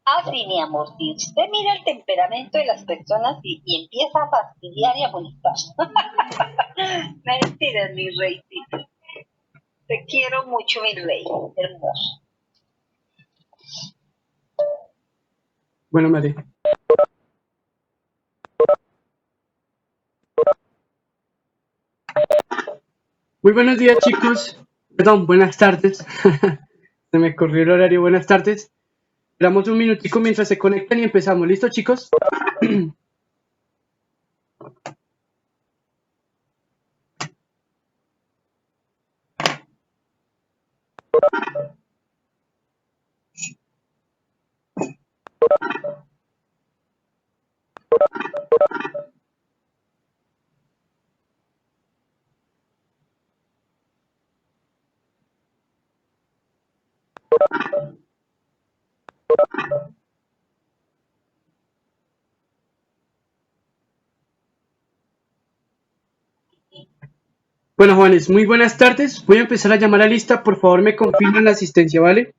Ah, sí, mi amor, si usted mira el temperamento de las personas y empieza a fastidiar y a molestar. Mentiras, mi reycito. Te quiero mucho, mi rey, hermoso. Bueno, Mari. Muy buenos días, chicos. Perdón, buenas tardes. Se me corrió el horario. Buenas tardes. Damos un minutico mientras se conectan y empezamos. ¿Listo, chicos? Bueno, jóvenes, muy buenas tardes. Voy a empezar a llamar a lista. Por favor, me confirman la asistencia, ¿vale?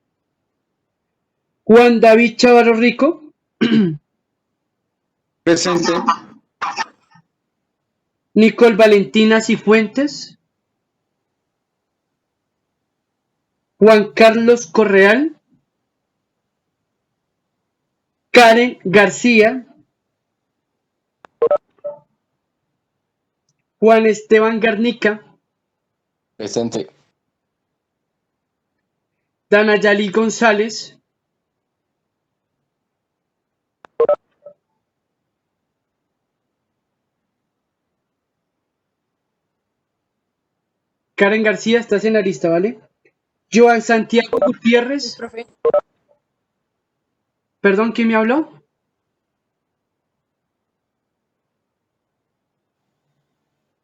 Juan David Chavarro Rico, Presente. Nicole Valentina Cifuentes, Juan Carlos Correal, Karen García, Juan Esteban Garnica, Presente. Danayali González, Karen García, estás en la lista, ¿vale? Joan Santiago Sí, Gutiérrez, profe. perdón, ¿quién me habló?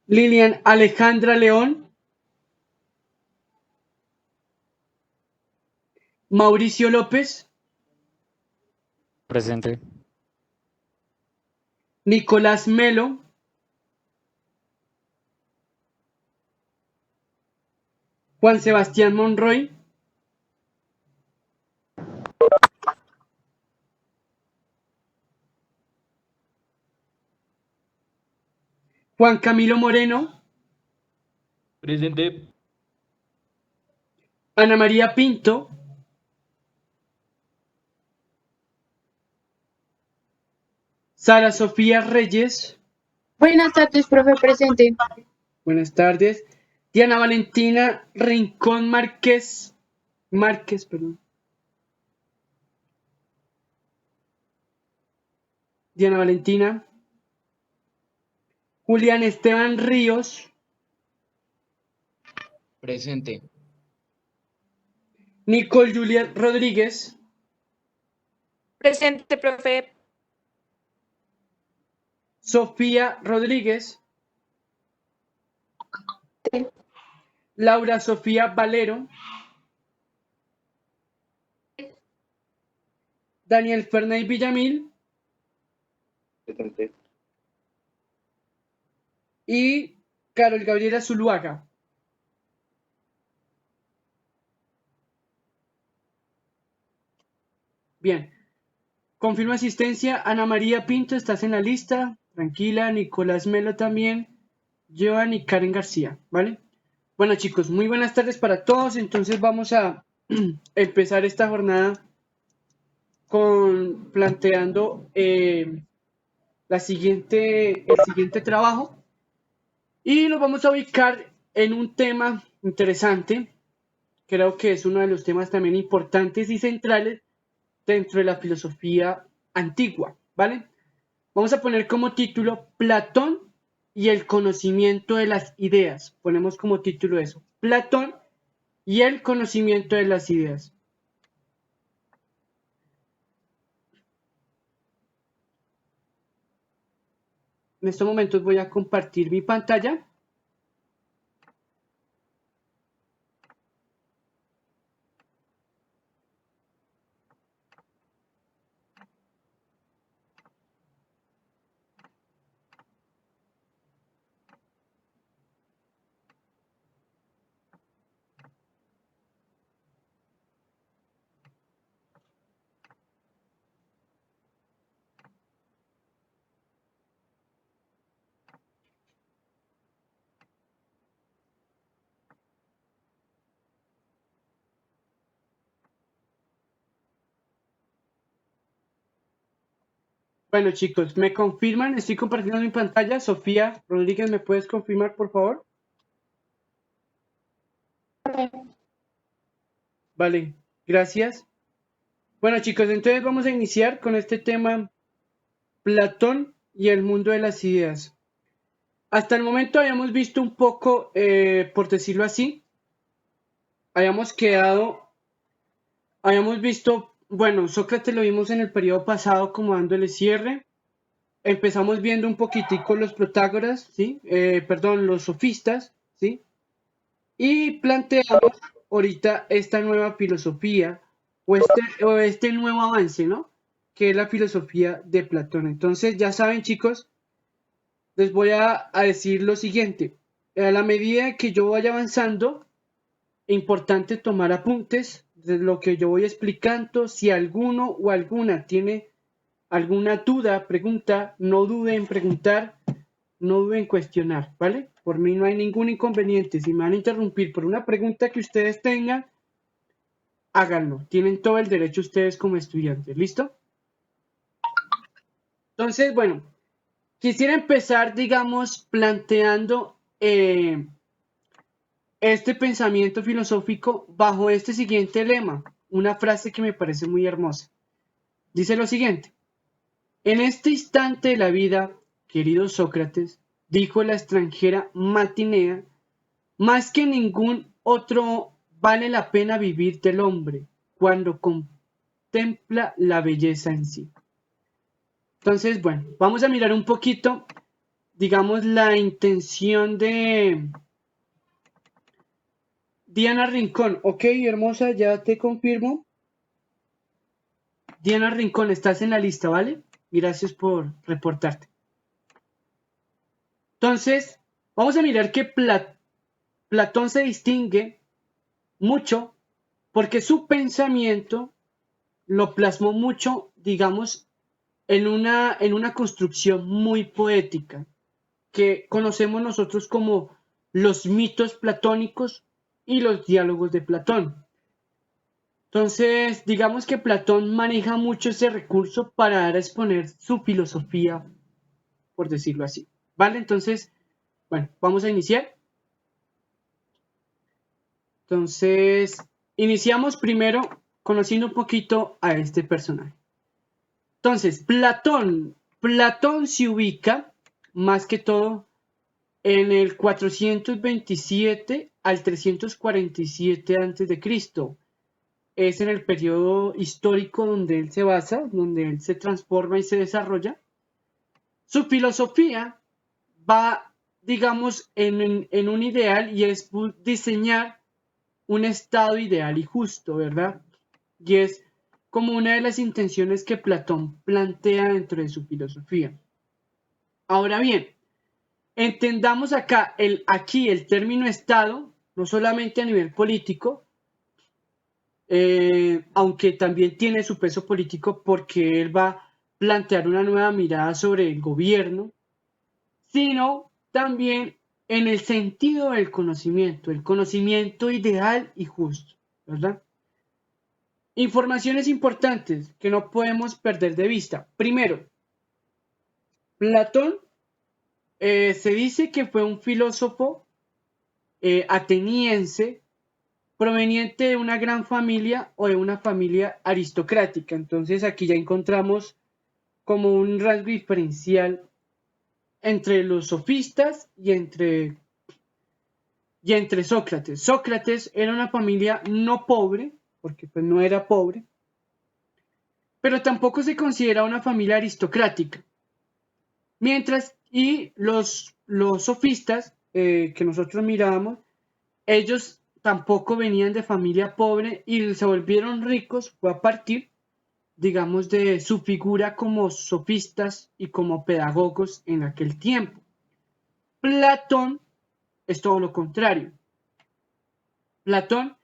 Lilian Alejandra León, Mauricio López, Presente. Nicolás Melo, Juan Sebastián Monroy, Juan Camilo Moreno, Presente. Ana María Pinto, Sara Sofía Reyes, Buenas tardes, profe, presente. buenas tardes, Diana Valentina Rincón Márquez, perdón, Diana Valentina, Julián Esteban Ríos, Presente. Nicole Juliet Rodríguez, Presente, profe. Sofía Rodríguez, Laura Sofía Valero, Daniel Fernay Villamil Presente. y Carol Gabriela Zuluaga. Bien, confirmo asistencia. Ana María Pinto, estás en la lista. Tranquila, Nicolás Melo también. Joan y Karen García, ¿vale? Bueno, chicos, muy buenas tardes para todos. Entonces vamos a empezar esta jornada con planteando el siguiente trabajo. Y nos vamos a ubicar en un tema interesante. Creo que es uno de los temas también importantes y centrales dentro de la filosofía antigua, ¿vale? Vamos a poner como título Platón y el conocimiento de las ideas. Ponemos como título eso, Platón y el conocimiento de las ideas. En estos momentos voy a compartir mi pantalla. Bueno, chicos, ¿me confirman? Estoy compartiendo mi pantalla. Sofía Rodríguez, ¿me puedes confirmar, por favor? Vale, gracias. Bueno, chicos, entonces vamos a iniciar con este tema, Platón y el mundo de las ideas. Hasta el momento habíamos visto un poco, por decirlo así, habíamos visto, bueno, Sócrates lo vimos en el periodo pasado como dándole cierre. Empezamos viendo un poquitico los Protágoras, ¿sí? Perdón, los sofistas, ¿sí? Y planteamos ahorita esta nueva filosofía o este nuevo avance, ¿no? Que es la filosofía de Platón. Entonces, ya saben, chicos, les voy a decir lo siguiente. A la medida que yo vaya avanzando, es importante tomar apuntes de lo que yo voy explicando. Si alguno o alguna tiene alguna duda, pregunta, no dude en preguntar, no duden en cuestionar, ¿vale? Por mí no hay ningún inconveniente. Si me van a interrumpir por una pregunta que ustedes tengan, háganlo. Tienen todo el derecho ustedes como estudiantes, ¿listo? Entonces, bueno, quisiera empezar, digamos, planteando este pensamiento filosófico bajo este siguiente lema, una frase que me parece muy hermosa. Dice lo siguiente: en este instante de la vida, querido Sócrates, dijo la extranjera Matinea, más que ningún otro vale la pena vivir del hombre cuando contempla la belleza en sí. Entonces, bueno, vamos a mirar un poquito, digamos, la intención de Diana Rincón. Ok, hermosa, ya te confirmo. Diana Rincón, estás en la lista, ¿vale? Gracias por reportarte. Entonces, vamos a mirar que Platón se distingue mucho porque su pensamiento lo plasmó mucho, digamos, en una construcción muy poética que conocemos nosotros como los mitos platónicos y los diálogos de Platón. Entonces, digamos que Platón maneja mucho ese recurso para dar a exponer su filosofía, por decirlo así. ¿Vale? Entonces, bueno, vamos a iniciar. Entonces, iniciamos primero conociendo un poquito a este personaje. Entonces, Platón se ubica más que todo en el 427 al 347 a.C. Es en el periodo histórico donde él se basa, donde él se transforma y se desarrolla. Su filosofía va, digamos, en un ideal y es diseñar un estado ideal y justo, ¿verdad? Y es como una de las intenciones que Platón plantea dentro de su filosofía. Ahora bien, entendamos aquí el término Estado, no solamente a nivel político, aunque también tiene su peso político porque él va a plantear una nueva mirada sobre el gobierno, sino también en el sentido del conocimiento, el conocimiento ideal y justo, ¿verdad? Informaciones importantes que no podemos perder de vista. Primero, Platón se dice que fue un filósofo ateniense proveniente de una gran familia o de una familia aristocrática. Entonces aquí ya encontramos como un rasgo diferencial entre los sofistas y entre Sócrates. Sócrates era una familia no pobre, porque pues no era pobre, pero tampoco se considera una familia aristocrática. Mientras, y los sofistas que nosotros mirábamos, ellos tampoco venían de familia pobre y se volvieron ricos, fue a partir, digamos, de su figura como sofistas y como pedagogos en aquel tiempo. Platón es todo lo contrario. Platón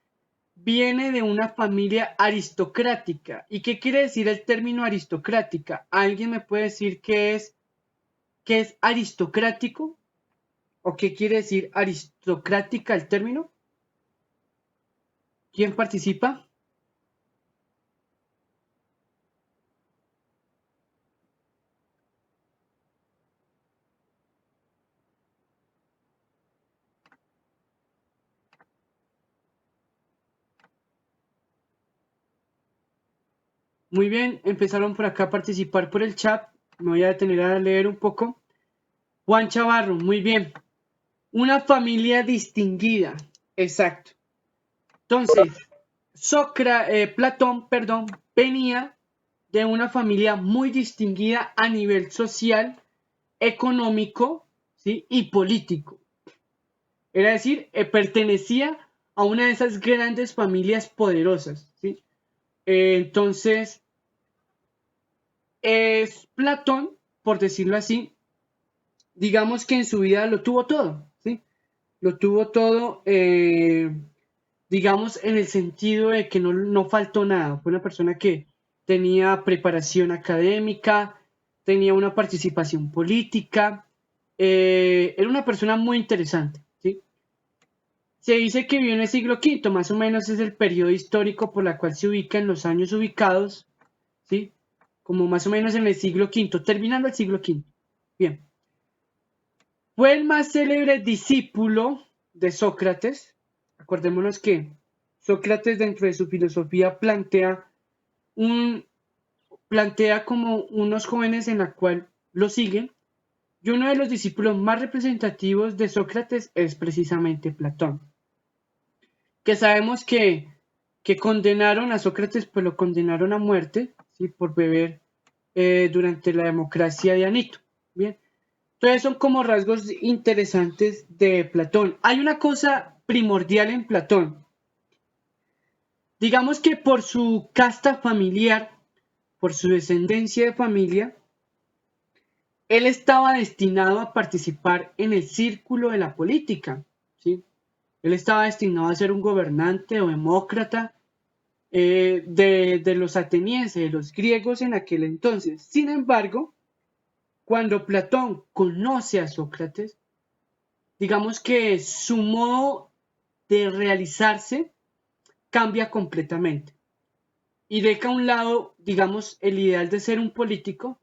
viene de una familia aristocrática. ¿Y qué quiere decir el término aristocrática? ¿Alguien me puede decir qué es aristocrático? ¿O qué quiere decir aristocrática el término? ¿Quién participa? Muy bien, empezaron por acá a participar por el chat. Me voy a detener a leer un poco. Juan Chavarro, muy bien. Una familia distinguida. Exacto. Entonces, Platón, venía de una familia muy distinguida a nivel social, económico, ¿sí? Y político. Era decir, pertenecía a una de esas grandes familias poderosas, ¿sí? Entonces, es Platón, por decirlo así, digamos que en su vida lo tuvo todo, ¿sí? Lo tuvo todo, digamos, en el sentido de que no faltó nada. Fue una persona que tenía preparación académica, tenía una participación política, era una persona muy interesante, ¿sí? Se dice que vivió en el siglo V, más o menos es el periodo histórico por la cual se ubica en los años ubicados, ¿sí? Como más o menos en el siglo V, terminando el siglo V. Bien. Fue el más célebre discípulo de Sócrates. Acordémonos que Sócrates dentro de su filosofía plantea como unos jóvenes en la cual lo siguen, y uno de los discípulos más representativos de Sócrates es precisamente Platón, que sabemos que condenaron a Sócrates, pues lo condenaron a muerte, ¿sí? Por beber durante la democracia de Anito. Bien. Entonces son como rasgos interesantes de Platón. Hay una cosa primordial en Platón. Digamos que por su casta familiar, por su descendencia de familia, él estaba destinado a participar en el círculo de la política, ¿sí? Él estaba destinado a ser un gobernante o demócrata de los atenienses, de los griegos en aquel entonces. Sin embargo, cuando Platón conoce a Sócrates, digamos que su modo de realizarse cambia completamente y deja a un lado, digamos, el ideal de ser un político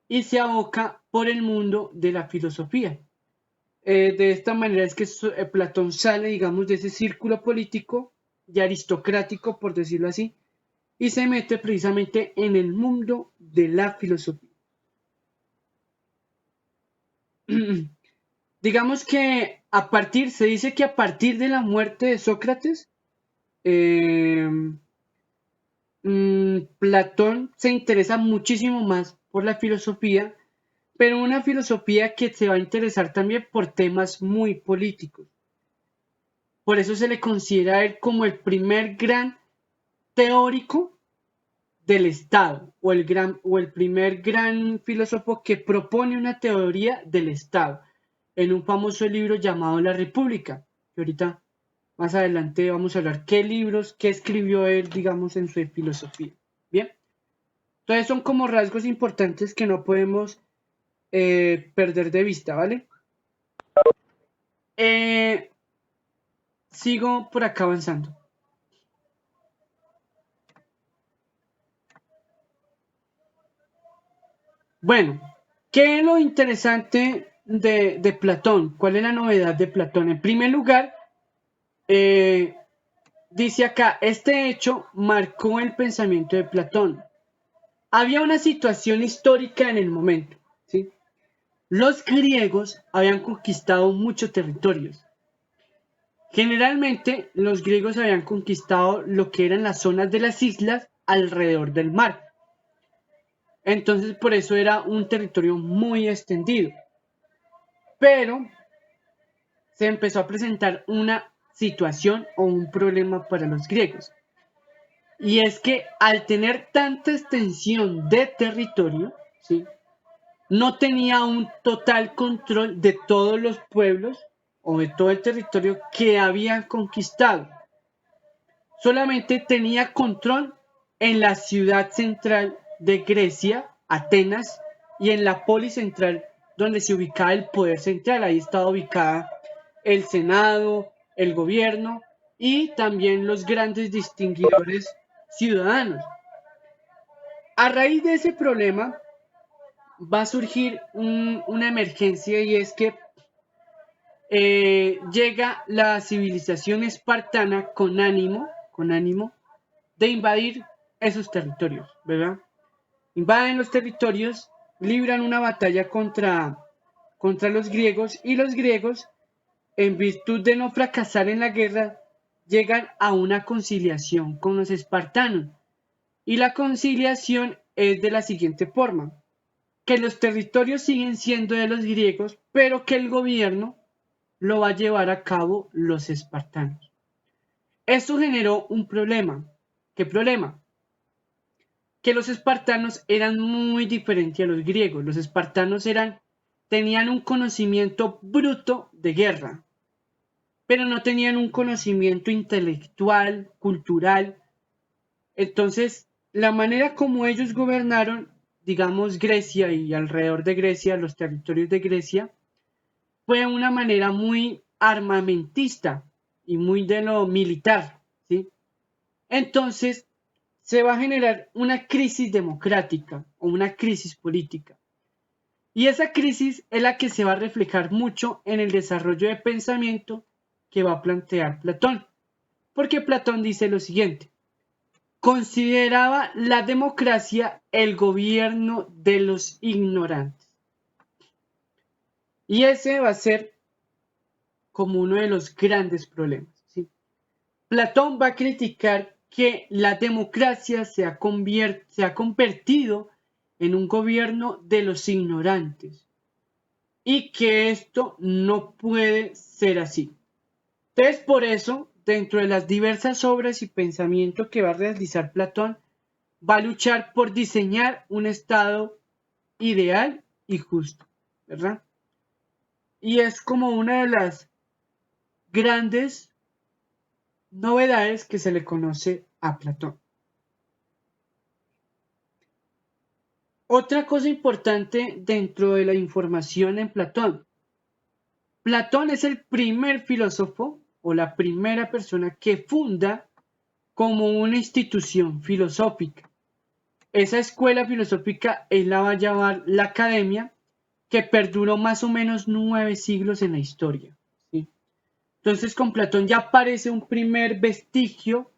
y se aboca por el mundo de la filosofía. De esta manera es que Platón sale, digamos, de ese círculo político y aristocrático, por decirlo así, y se mete precisamente en el mundo de la filosofía. Digamos que se dice que a partir de la muerte de Sócrates, eh, Platón se interesa muchísimo más por la filosofía, pero una filosofía que se va a interesar también por temas muy políticos. Por eso se le considera a él como el primer gran teórico del Estado o el primer gran filósofo que propone una teoría del Estado en un famoso libro llamado La República, que ahorita más adelante vamos a hablar qué escribió él, digamos, en su filosofía. Bien, entonces son como rasgos importantes que no podemos perder de vista, ¿vale? Sigo por acá avanzando. Bueno, ¿qué es lo interesante de Platón? ¿Cuál es la novedad de Platón? En primer lugar, dice acá, este hecho marcó el pensamiento de Platón. Había una situación histórica en el momento, ¿sí? Los griegos habían conquistado muchos territorios. Generalmente, los griegos habían conquistado lo que eran las zonas de las islas alrededor del mar. Entonces, por eso era un territorio muy extendido. Pero se empezó a presentar una situación o un problema para los griegos. Y es que al tener tanta extensión de territorio, ¿sí? No tenía un total control de todos los pueblos o de todo el territorio que habían conquistado. Solamente tenía control en la ciudad central de Grecia, Atenas, y en la polis central donde se ubicaba el poder central. Ahí estaba ubicada el Senado, el gobierno y también los grandes distinguidores ciudadanos. A raíz de ese problema va a surgir una emergencia y es que llega la civilización espartana con ánimo de invadir esos territorios, ¿verdad? Invaden los territorios, libran una batalla contra los griegos, y los griegos, en virtud de no fracasar en la guerra, llegan a una conciliación con los espartanos. Y la conciliación es de la siguiente forma: que los territorios siguen siendo de los griegos, pero que el gobierno lo va a llevar a cabo los espartanos. Esto generó un problema. ¿Qué problema? Que los espartanos eran muy diferentes a los griegos. Los espartanos tenían un conocimiento bruto de guerra, pero no tenían un conocimiento intelectual, cultural. Entonces, la manera como ellos gobernaron, digamos, Grecia y alrededor de Grecia, los territorios de Grecia, fue una manera muy armamentista y muy de lo militar, ¿sí? Entonces, se va a generar una crisis democrática o una crisis política. Y esa crisis es la que se va a reflejar mucho en el desarrollo de pensamiento que va a plantear Platón. Porque Platón dice lo siguiente: consideraba la democracia el gobierno de los ignorantes. Y ese va a ser como uno de los grandes problemas, ¿sí? Platón va a criticar que la democracia se ha convertido en un gobierno de los ignorantes y que esto no puede ser así. Entonces, por eso, dentro de las diversas obras y pensamiento que va a realizar Platón, va a luchar por diseñar un estado ideal y justo, ¿verdad? Y es como una de las grandes novedades que se le conoce a Platón. Otra cosa importante dentro de la información en Platón. Platón es el primer filósofo o la primera persona que funda como una institución filosófica. Esa escuela filosófica él la va a llamar la Academia, que perduró más o menos 9 siglos en la historia, ¿sí? Entonces, con Platón ya aparece un primer vestigio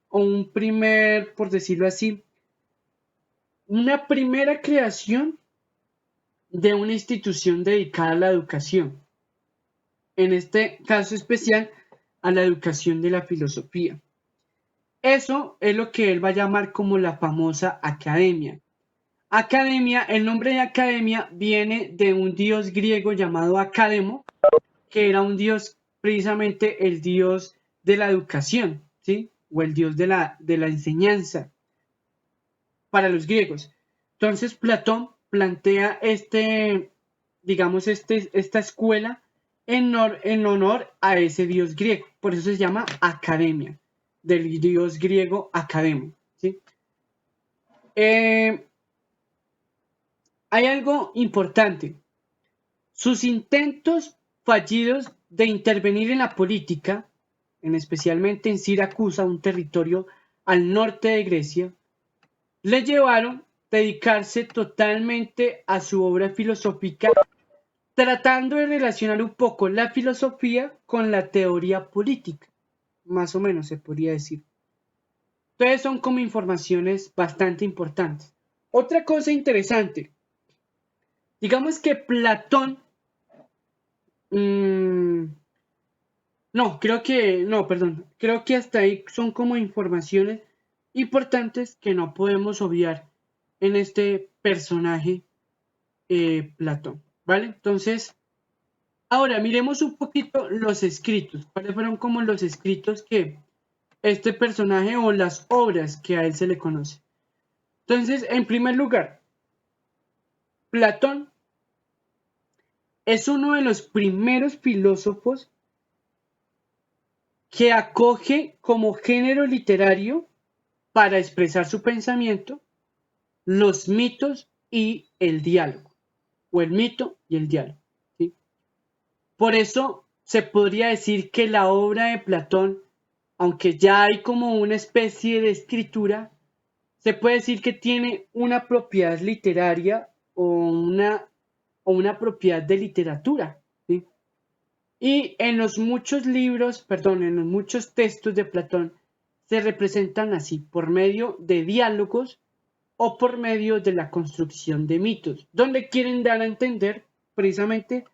o un primer, por decirlo así, una primera creación de una institución dedicada a la educación. En este caso especial, a la educación de la filosofía. Eso es lo que él va a llamar como la famosa academia. Academia, el nombre de academia viene de un dios griego llamado Academo, que era un dios, precisamente el dios de la educación, ¿sí? O el dios de la enseñanza para los griegos. Entonces Platón plantea esta escuela en honor a ese dios griego. Por eso se llama academia, del dios griego Academo, ¿sí? Hay algo importante. Sus intentos fallidos de intervenir en la política, especialmente en Siracusa, un territorio al norte de Grecia, le llevaron a dedicarse totalmente a su obra filosófica, tratando de relacionar un poco la filosofía con la teoría política, más o menos se podría decir. Entonces son como informaciones bastante importantes. Otra cosa interesante, digamos que Platón, creo que hasta ahí son como informaciones importantes que no podemos obviar en este personaje Platón, ¿vale? Entonces, ahora miremos un poquito los escritos. ¿Cuáles fueron como los escritos que este personaje o las obras que a él se le conoce? Entonces, en primer lugar, Platón es uno de los primeros filósofos que acoge como género literario para expresar su pensamiento los mitos y el diálogo, o el mito y el diálogo, ¿sí? Por eso se podría decir que la obra de Platón, aunque ya hay como una especie de escritura, se puede decir que tiene una propiedad literaria o una propiedad de literatura, ¿sí? Y en los muchos textos de Platón, se representan así, por medio de diálogos o por medio de la construcción de mitos, donde quieren dar a entender precisamente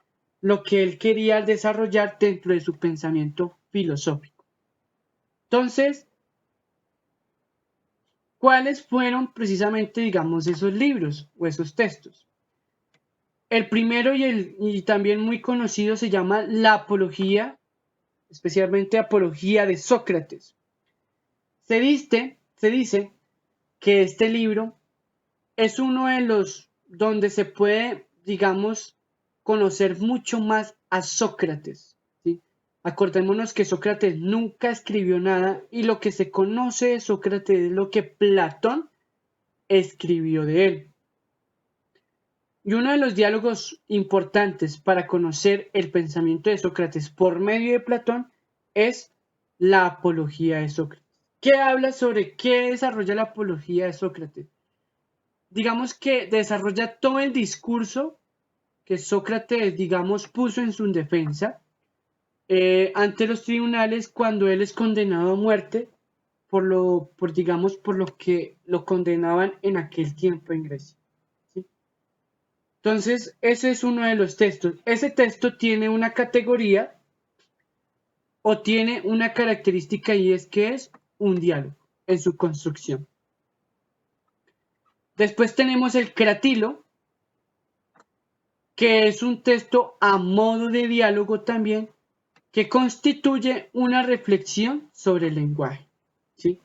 lo que él quería desarrollar dentro de su pensamiento filosófico. Entonces, ¿cuáles fueron precisamente, digamos, esos libros o esos textos? El primero y también muy conocido se llama La Apología, especialmente Apología de Sócrates. Se dice que este libro es uno de los donde se puede, digamos, conocer mucho más a Sócrates, ¿sí? Acordémonos que Sócrates nunca escribió nada y lo que se conoce de Sócrates es lo que Platón escribió de él. Y uno de los diálogos importantes para conocer el pensamiento de Sócrates por medio de Platón es la Apología de Sócrates. ¿Qué habla sobre qué desarrolla la Apología de Sócrates? Digamos que desarrolla todo el discurso que Sócrates, digamos, puso en su defensa ante los tribunales cuando él es condenado a muerte por lo que lo condenaban en aquel tiempo en Grecia. ¿Sí? Entonces, ese es uno de los textos. Ese texto tiene una categoría o tiene una característica y es que es un diálogo en su construcción. Después tenemos el Cratilo, que es un texto a modo de diálogo también, que constituye una reflexión sobre el lenguaje. ¿Sí?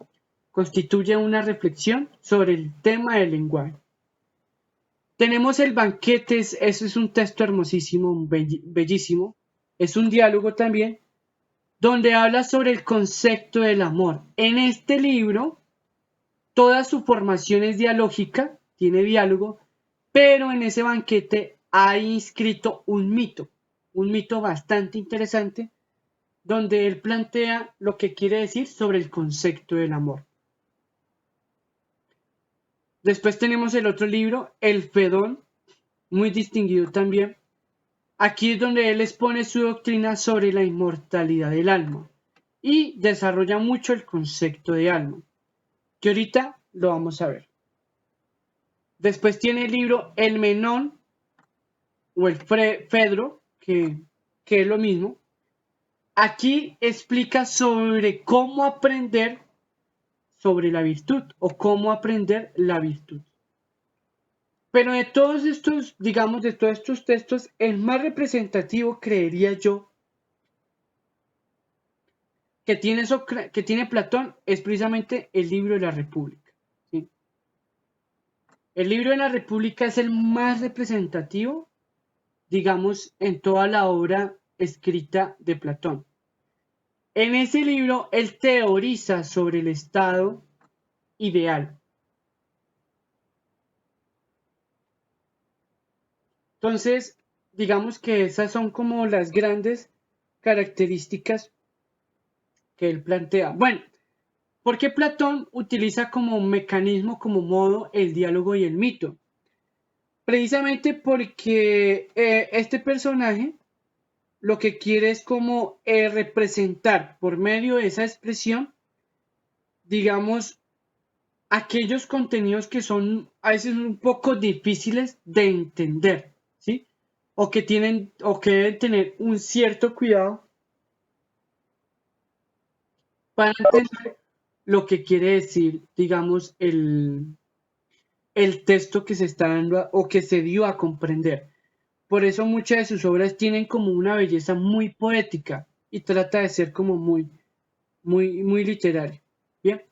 Constituye una reflexión sobre el tema del lenguaje. Tenemos el Banquete, ese es un texto hermosísimo, bellísimo. Es un diálogo también, donde habla sobre el concepto del amor. En este libro, toda su formación es dialógica, tiene diálogo, pero en ese Banquete ha inscrito un mito bastante interesante, donde él plantea lo que quiere decir sobre el concepto del amor. Después tenemos el otro libro, El Fedón, muy distinguido también. Aquí es donde él expone su doctrina sobre la inmortalidad del alma y desarrolla mucho el concepto de alma, que ahorita lo vamos a ver. Después tiene el libro El Menón o el Fedro, que es lo mismo. Aquí explica sobre cómo aprender sobre la virtud o cómo aprender la virtud. Pero de todos estos, digamos, de todos estos textos, el más representativo, creería yo, que tiene Platón es precisamente el libro de la República. ¿Sí? El libro de la República es el más representativo, digamos, en toda la obra escrita de Platón. En ese libro, él teoriza sobre el estado ideal. Entonces, digamos que esas son como las grandes características que él plantea. Bueno, ¿por qué Platón utiliza como mecanismo, como modo, el diálogo y el mito? Precisamente porque este personaje lo que quiere es como representar por medio de esa expresión, digamos, aquellos contenidos que son a veces un poco difíciles de entender, ¿sí? O que deben tener un cierto cuidado para entender lo que quiere decir, digamos, el texto que se está dando o que se dio a comprender. Por eso muchas de sus obras tienen como una belleza muy poética y trata de ser como muy literaria. Bien.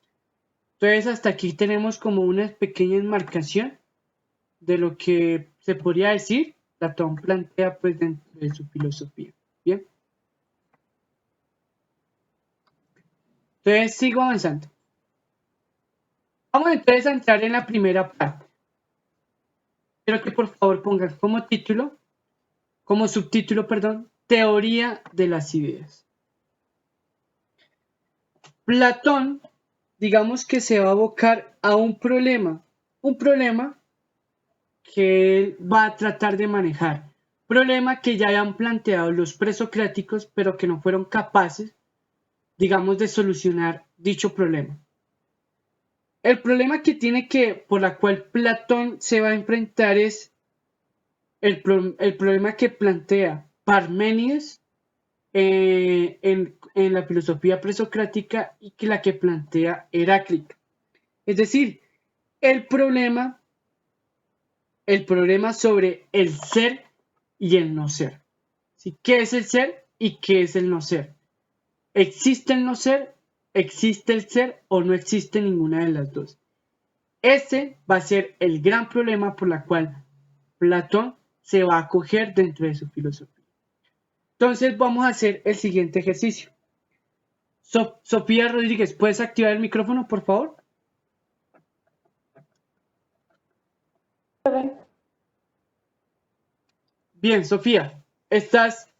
Entonces hasta aquí tenemos como una pequeña enmarcación de lo que se podría decir Platón plantea pues dentro de su filosofía. Bien. Entonces sigo avanzando. Vamos entonces a entrar en la primera parte. Quiero que por favor pongan como subtítulo, teoría de las ideas. Platón, digamos que se va a abocar a un problema que él va a tratar de manejar. Problema que ya habían planteado los presocráticos, pero que no fueron capaces digamos, de solucionar dicho problema. El problema que tiene por la cual Platón se va a enfrentar es el problema que plantea Parménides en la filosofía presocrática y que la que plantea Heráclito. Es decir, el problema sobre el ser y el no ser. ¿Sí? ¿Qué es el ser y qué es el no ser? ¿Existe el no ser? ¿Existe el ser o no existe ninguna de las dos? Ese va a ser el gran problema por el cual Platón se va a acoger dentro de su filosofía. Entonces vamos a hacer el siguiente ejercicio. Sofía Rodríguez, ¿puedes activar el micrófono, por favor? Bien, Sofía, ¿estás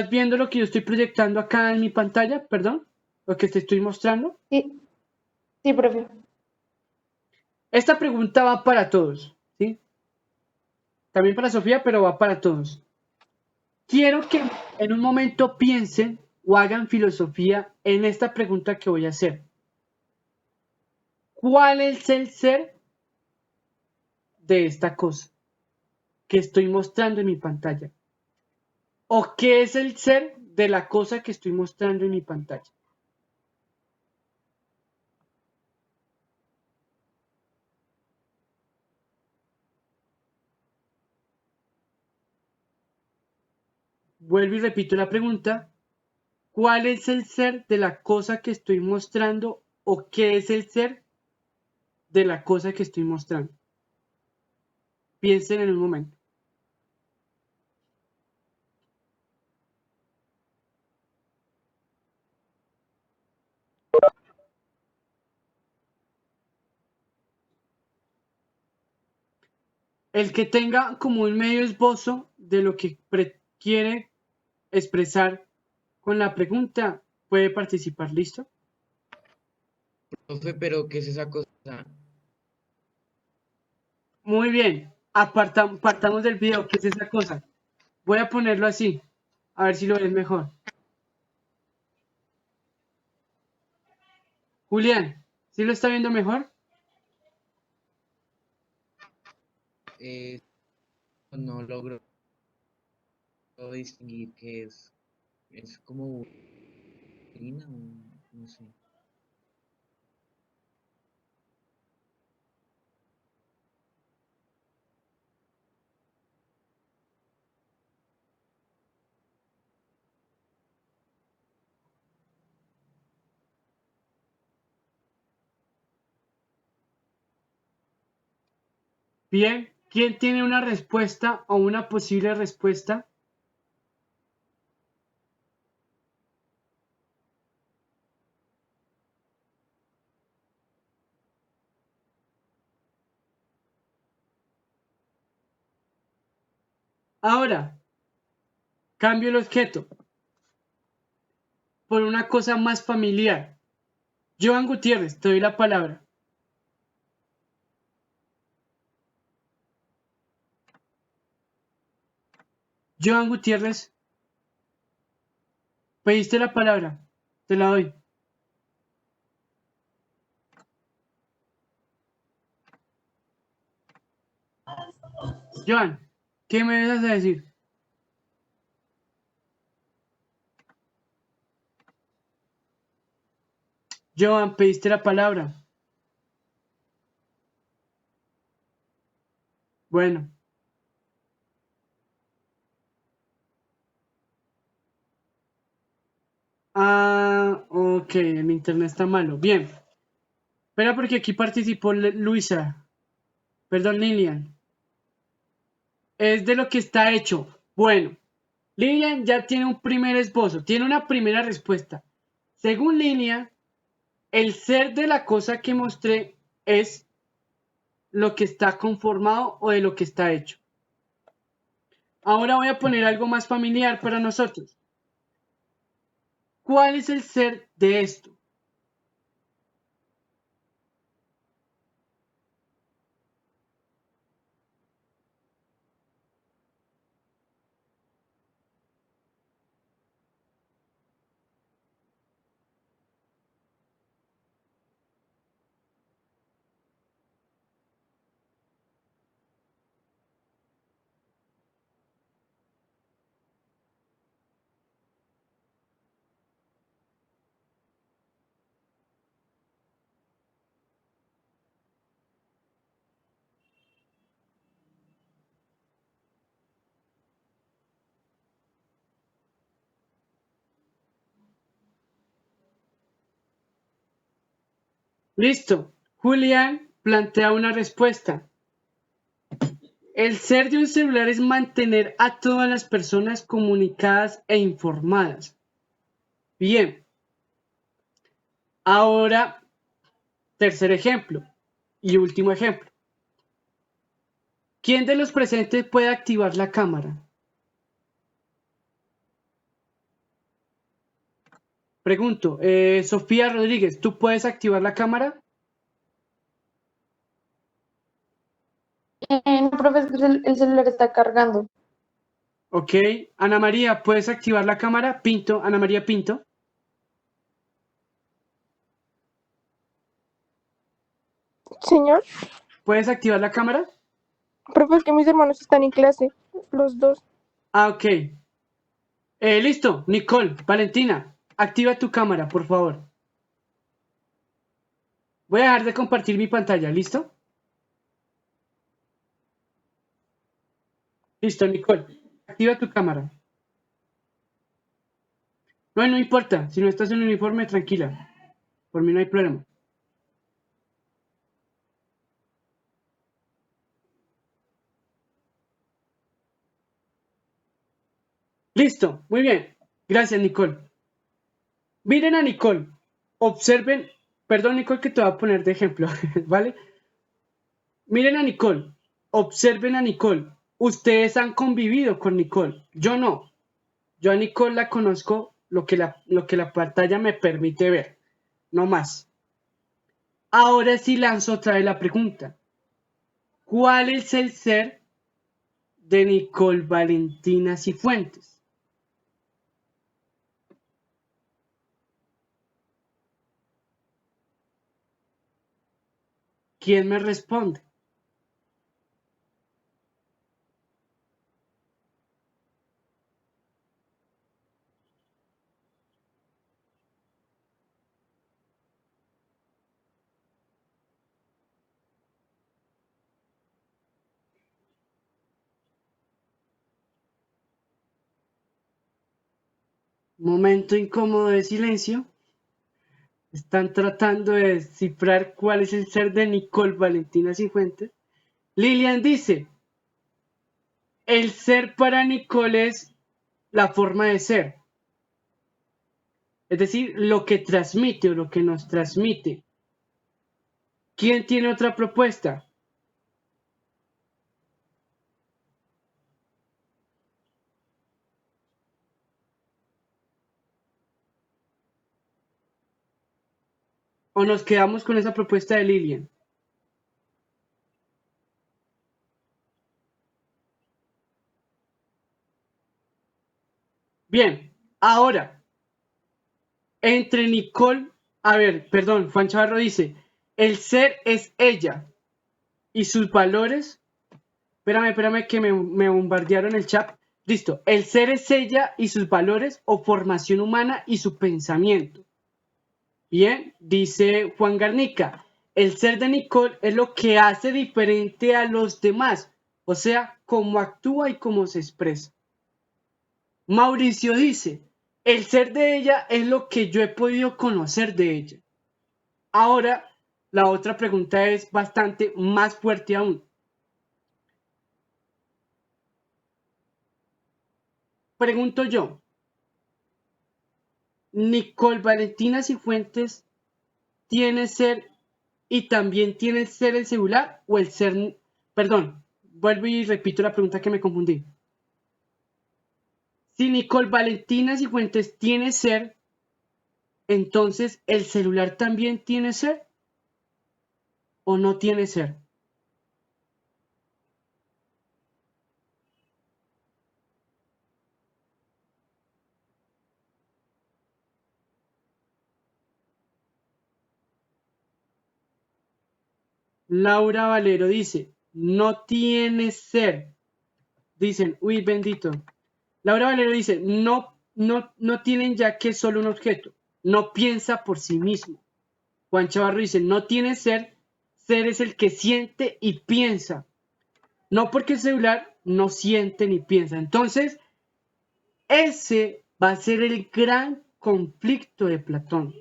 viendo lo que yo estoy proyectando acá en mi pantalla? Perdón, lo que te estoy mostrando. Sí, sí, profe. Esta pregunta va para todos, ¿sí? También para Sofía, pero va para todos. Quiero que en un momento piensen o hagan filosofía en esta pregunta que voy a hacer. ¿Cuál es el ser de esta cosa que estoy mostrando en mi pantalla? ¿O qué es el ser de la cosa que estoy mostrando en mi pantalla? Vuelvo y repito la pregunta. ¿Cuál es el ser de la cosa que estoy mostrando o qué es el ser de la cosa que estoy mostrando? Piensen en un momento. El que tenga como un medio esbozo de lo que quiere expresar con la pregunta puede participar. ¿Listo? Profe, pero ¿qué es esa cosa? Muy bien. Partamos del video. ¿Qué es esa cosa? Voy a ponerlo así. A ver si lo ves mejor. Julián, ¿sí lo está viendo mejor? Eh, no logro distinguir qué es. Es como harina o no sé. Bien. ¿Quién tiene una respuesta o una posible respuesta? Ahora, cambio el objeto por una cosa más familiar. Joan Gutiérrez, te doy la palabra. Joan Gutiérrez, pediste la palabra. Te la doy. Joan, ¿qué me vas a decir? Joan, pediste la palabra. Bueno. Ah, ok, mi internet está malo. Bien. Espera porque aquí participó Luisa. Perdón, Lilian. Es de lo que está hecho. Bueno, Lilian ya tiene un primer esbozo, tiene una primera respuesta. Según Lilian, el ser de la cosa que mostré es lo que está conformado o de lo que está hecho. Ahora voy a poner algo más familiar para nosotros. ¿Cuál es el ser de esto? Listo. Julián plantea una respuesta. El ser de un celular es mantener a todas las personas comunicadas e informadas. Bien. Ahora, tercer ejemplo y último ejemplo. ¿Quién de los presentes puede activar la cámara? Pregunto, Sofía Rodríguez, ¿tú puedes activar la cámara? No, profe, es que el celular está cargando. Ok. Ana María, ¿puedes activar la cámara? Pinto, Ana María Pinto. Señor, ¿Puedes activar la cámara? profe, es que mis hermanos están en clase, los dos. Ah, ok. Listo, Nicole, Valentina, activa tu cámara, por favor. Voy a dejar de compartir mi pantalla, ¿listo? Listo, Nicole, activa tu cámara. No, no importa, si no estás en uniforme, tranquila. Por mí no hay problema. Listo, muy bien. Gracias, Nicole. Miren a Nicole. Observen, perdón, Nicole, que te voy a poner de ejemplo, ¿vale? Miren a Nicole. Observen a Nicole. Ustedes han convivido con Nicole. Yo no. Yo a Nicole la conozco lo que la pantalla me permite ver. No más. Ahora sí lanzo otra vez la pregunta. ¿Cuál es el ser de Nicole Valentina Cifuentes? ¿Quién me responde? Momento incómodo de silencio. Están tratando de descifrar cuál es el ser de Nicole Valentina Cifuentes. Lilian dice, el ser para Nicole es la forma de ser. Es decir, lo que transmite o lo que nos transmite. ¿Quién tiene otra propuesta? ¿O nos quedamos con esa propuesta de Lilian? Bien, ahora, entre Nicole, a ver, perdón, Juan Chavarro dice, el ser es ella y sus valores. Espérame que me bombardearon el chat. Listo, el ser es ella y sus valores o formación humana y su pensamiento. Bien, dice Juan Garnica, el ser de Nicole es lo que hace diferente a los demás, o sea, cómo actúa y cómo se expresa. Mauricio dice, el ser de ella es lo que yo he podido conocer de ella. Ahora, la otra pregunta es bastante más fuerte aún. Pregunto yo, ¿Nicole Valentina Cifuentes tiene ser y también tiene ser el celular o el ser... Perdón, vuelvo y repito la pregunta que me confundí. Si Nicole Valentina Cifuentes tiene ser, entonces ¿el celular también tiene ser o no tiene ser? Laura Valero dice, no tiene ser. Dicen, uy, bendito. Laura Valero dice, no tienen ya que es solo un objeto. No piensa por sí mismo. Juan Chavarro dice, no tiene ser. Ser es el que siente y piensa. No porque el celular no siente ni piensa. Entonces, ese va a ser el gran conflicto de Platón.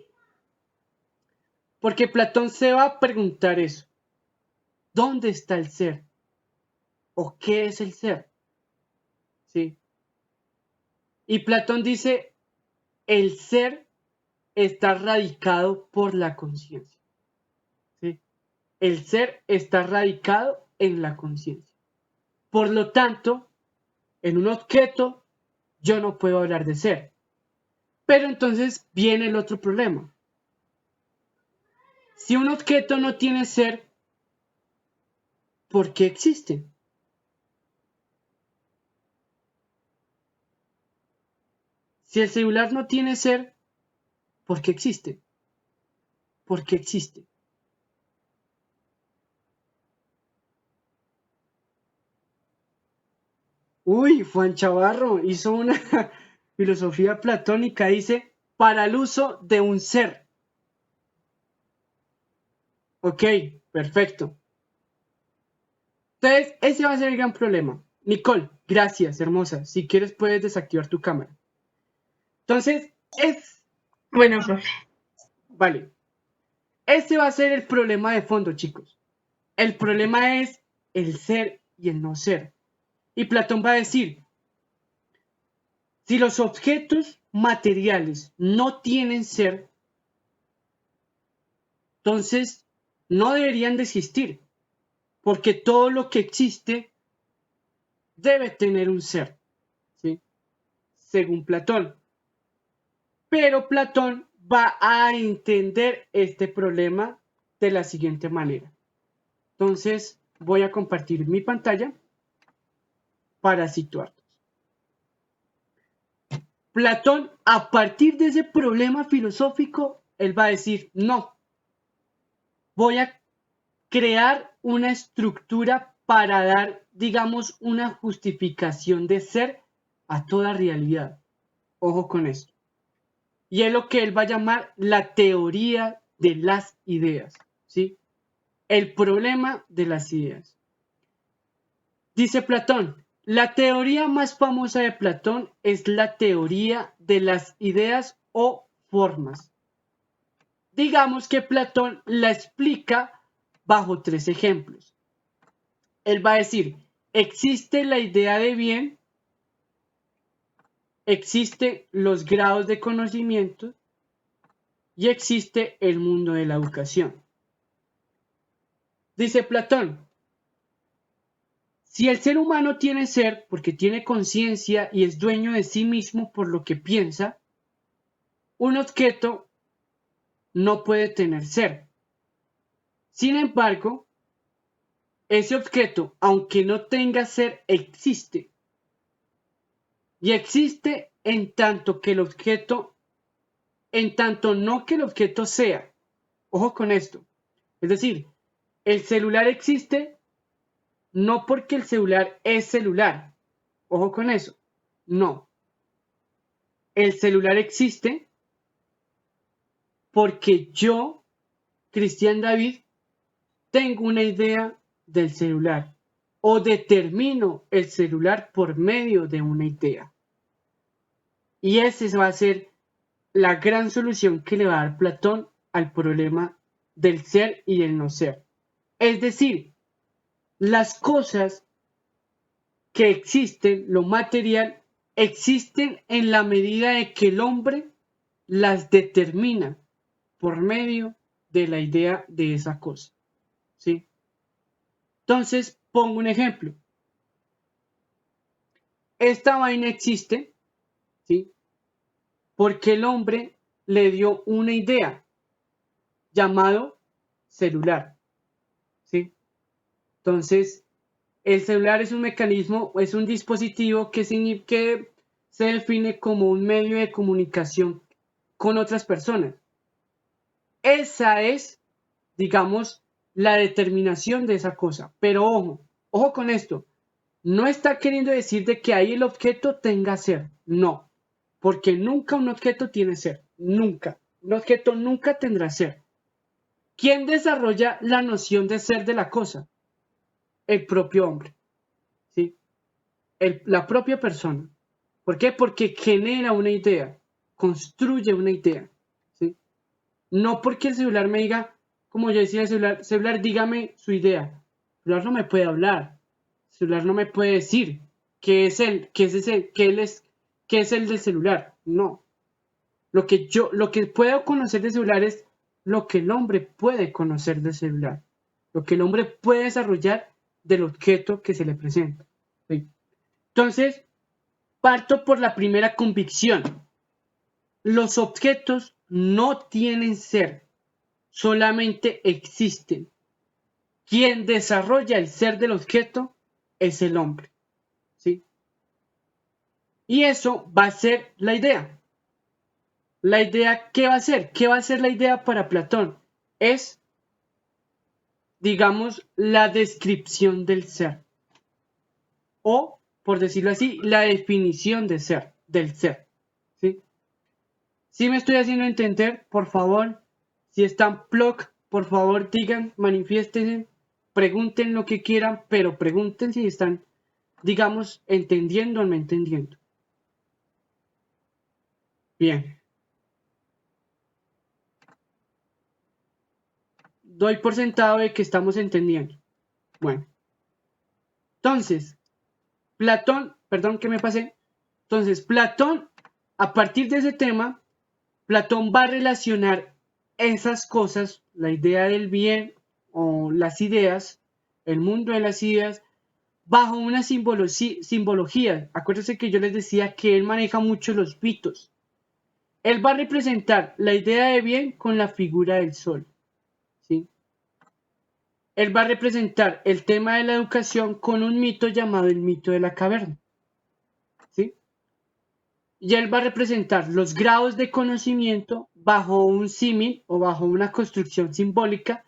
Porque Platón se va a preguntar eso. ¿Dónde está el ser? ¿O qué es el ser? ¿Sí? Y Platón dice, el ser está radicado por la conciencia. ¿Sí? El ser está radicado en la conciencia. Por lo tanto, en un objeto yo no puedo hablar de ser. Pero entonces viene el otro problema. Si un objeto no tiene ser, ¿por qué existe? Si el celular no tiene ser, ¿por qué existe? ¿Por qué existe? Uy, Juan Chavarro hizo una filosofía platónica, dice, para el uso de un ser. Ok, perfecto. Entonces, ese va a ser el gran problema. Nicole, gracias, hermosa. Si quieres puedes desactivar tu cámara. Entonces, Bueno, profe. vale. Ese va a ser el problema de fondo, chicos. El problema es el ser y el no ser. Y Platón va a decir, si los objetos materiales no tienen ser, entonces no deberían de existir, porque todo lo que existe debe tener un ser, ¿sí? Según Platón. Pero Platón va a entender este problema de la siguiente manera. Entonces voy a compartir mi pantalla para situarnos. Platón, a partir de ese problema filosófico, él va a decir, no, voy a crear una estructura para dar, digamos, una justificación de ser a toda realidad. Ojo con esto. Y es lo que él va a llamar la teoría de las ideas, ¿sí? El problema de las ideas. Dice Platón, la teoría más famosa de Platón es la teoría de las ideas o formas. Digamos que Platón la explica bajo 3 ejemplos. Él va a decir, existe la idea de bien, existen los grados de conocimiento y existe el mundo de la educación. Dice Platón, si el ser humano tiene ser porque tiene conciencia y es dueño de sí mismo por lo que piensa, un objeto no puede tener ser. Sin embargo, ese objeto, aunque no tenga ser, existe. Y existe en tanto que el objeto, en tanto no que el objeto sea. Ojo con esto. Es decir, el celular existe no porque el celular es celular. Ojo con eso. No. El celular existe porque yo, Cristian David, tengo una idea del celular o determino el celular por medio de una idea. Y esa va a ser la gran solución que le va a dar Platón al problema del ser y del no ser. Es decir, las cosas que existen, lo material, existen en la medida de que el hombre las determina por medio de la idea de esa cosa. ¿Sí? Entonces, pongo un ejemplo. Esta vaina existe, ¿sí? Porque el hombre le dio una idea llamado celular, ¿sí? Entonces, el celular es un mecanismo, es un dispositivo que se define como un medio de comunicación con otras personas. Esa es, digamos, la determinación de esa cosa. Pero ojo con esto. No está queriendo decir de que ahí el objeto tenga ser. No. Porque nunca un objeto tiene ser. Nunca. Un objeto nunca tendrá ser. ¿Quién desarrolla la noción de ser de la cosa? El propio hombre. ¿Sí? La propia persona. ¿Por qué? Porque genera una idea. Construye una idea. ¿Sí? No porque el celular me diga, como yo decía, celular, dígame su idea. El celular no me puede hablar. El celular no me puede decir qué es él, qué es el del celular. No. Lo que puedo conocer del celular es lo que el hombre puede conocer del celular. Lo que el hombre puede desarrollar del objeto que se le presenta. ¿Sí? Entonces, parto por la primera convicción. Los objetos no tienen ser, solamente existen. Quien desarrolla el ser del objeto es el hombre. ¿Sí? Y eso va a ser la idea. La idea, ¿qué va a ser? ¿Qué va a ser la idea para Platón? Es, digamos, la descripción del ser. O, por decirlo así, la definición de ser, del ser. ¿Sí? Si me estoy haciendo entender, por favor, si están plug, por favor digan, manifiéstense, pregunten lo que quieran, pero pregunten si están, digamos, entendiendo o no entendiendo. Bien. Doy por sentado de que estamos entendiendo. Bueno. Entonces, Platón, perdón que me pasé. Entonces, Platón, a partir de ese tema, Platón va a relacionar esas cosas, la idea del bien o las ideas, el mundo de las ideas, bajo una simbología. Acuérdense que yo les decía que él maneja mucho los mitos. Él va a representar la idea de bien con la figura del sol. ¿Sí? Él va a representar el tema de la educación con un mito llamado el mito de la caverna. ¿Sí? Y él va a representar los grados de conocimiento bajo un símil o bajo una construcción simbólica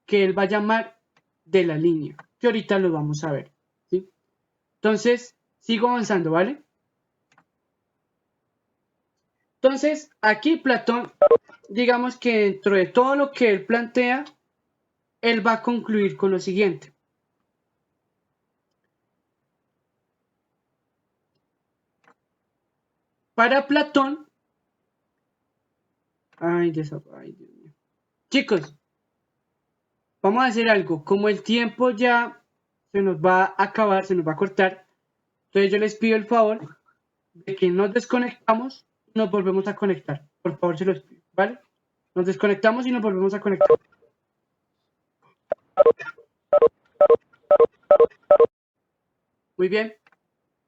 que él va a llamar de la línea, que ahorita lo vamos a ver. ¿Sí? Entonces, sigo avanzando, ¿vale? Entonces, aquí Platón, digamos que dentro de todo lo que él plantea, él va a concluir con lo siguiente. Para Platón, ay Dios mío. Chicos, vamos a hacer algo. Como el tiempo ya se nos va a acabar, se nos va a cortar, entonces yo les pido el favor de que nos desconectamos y nos volvemos a conectar. Por favor, se los pido, ¿vale? Nos desconectamos y nos volvemos a conectar. Muy bien.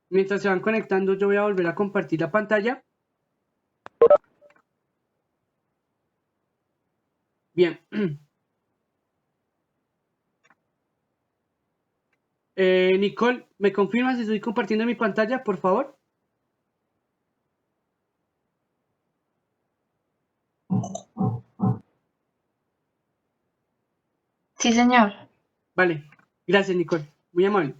Mientras se van conectando, yo voy a volver a compartir la pantalla. Bien. Nicole, ¿me confirmas si estoy compartiendo mi pantalla, por favor? Sí, señor. Vale. Gracias, Nicole. Muy amable.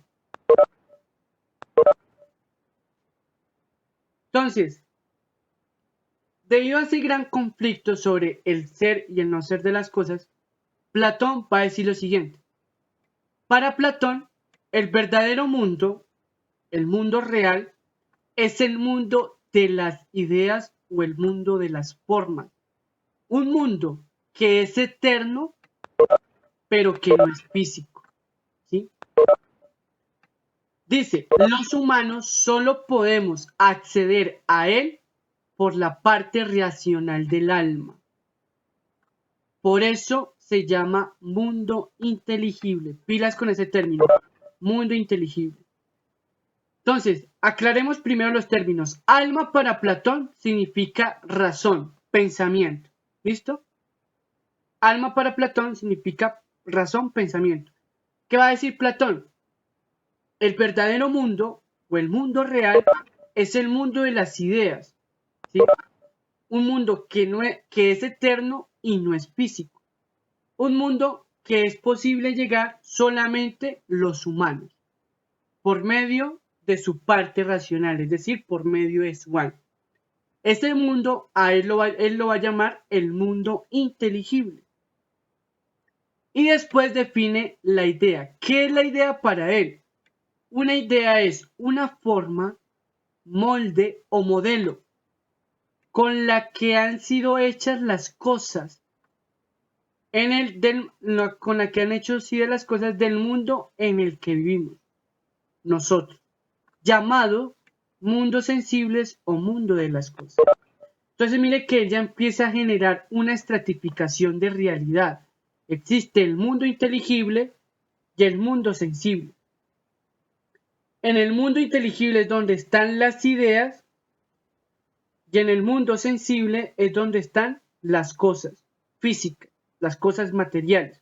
Entonces, debido a ese gran conflicto sobre el ser y el no ser de las cosas, Platón va a decir lo siguiente. Para Platón, el verdadero mundo, el mundo real, es el mundo de las ideas o el mundo de las formas. Un mundo que es eterno, pero que no es físico. ¿Sí? Dice, los humanos solo podemos acceder a él por la parte racional del alma. Por eso se llama mundo inteligible. Pilas con ese término, mundo inteligible. Entonces, aclaremos primero los términos. Alma para Platón significa razón, pensamiento. ¿Listo? Alma para Platón significa razón, pensamiento. ¿Qué va a decir Platón? El verdadero mundo o el mundo real es el mundo de las ideas. ¿Sí? Un mundo que es eterno y no es físico. Un mundo que es posible llegar solamente los humanos, por medio de su parte racional, es decir, por medio de su alma. Este mundo, él lo va a llamar el mundo inteligible. Y después define la idea. ¿Qué es la idea para él? Una idea es una forma, molde o modelo con la que han sido hechas las cosas con la que han hecho sí de las cosas del mundo en el que vivimos nosotros, llamado mundo sensibles o mundo de las cosas. Entonces mire que ella empieza a generar una estratificación de realidad. Existe el mundo inteligible y el mundo sensible. En el mundo inteligible es donde están las ideas y en el mundo sensible es donde están las cosas físicas, las cosas materiales.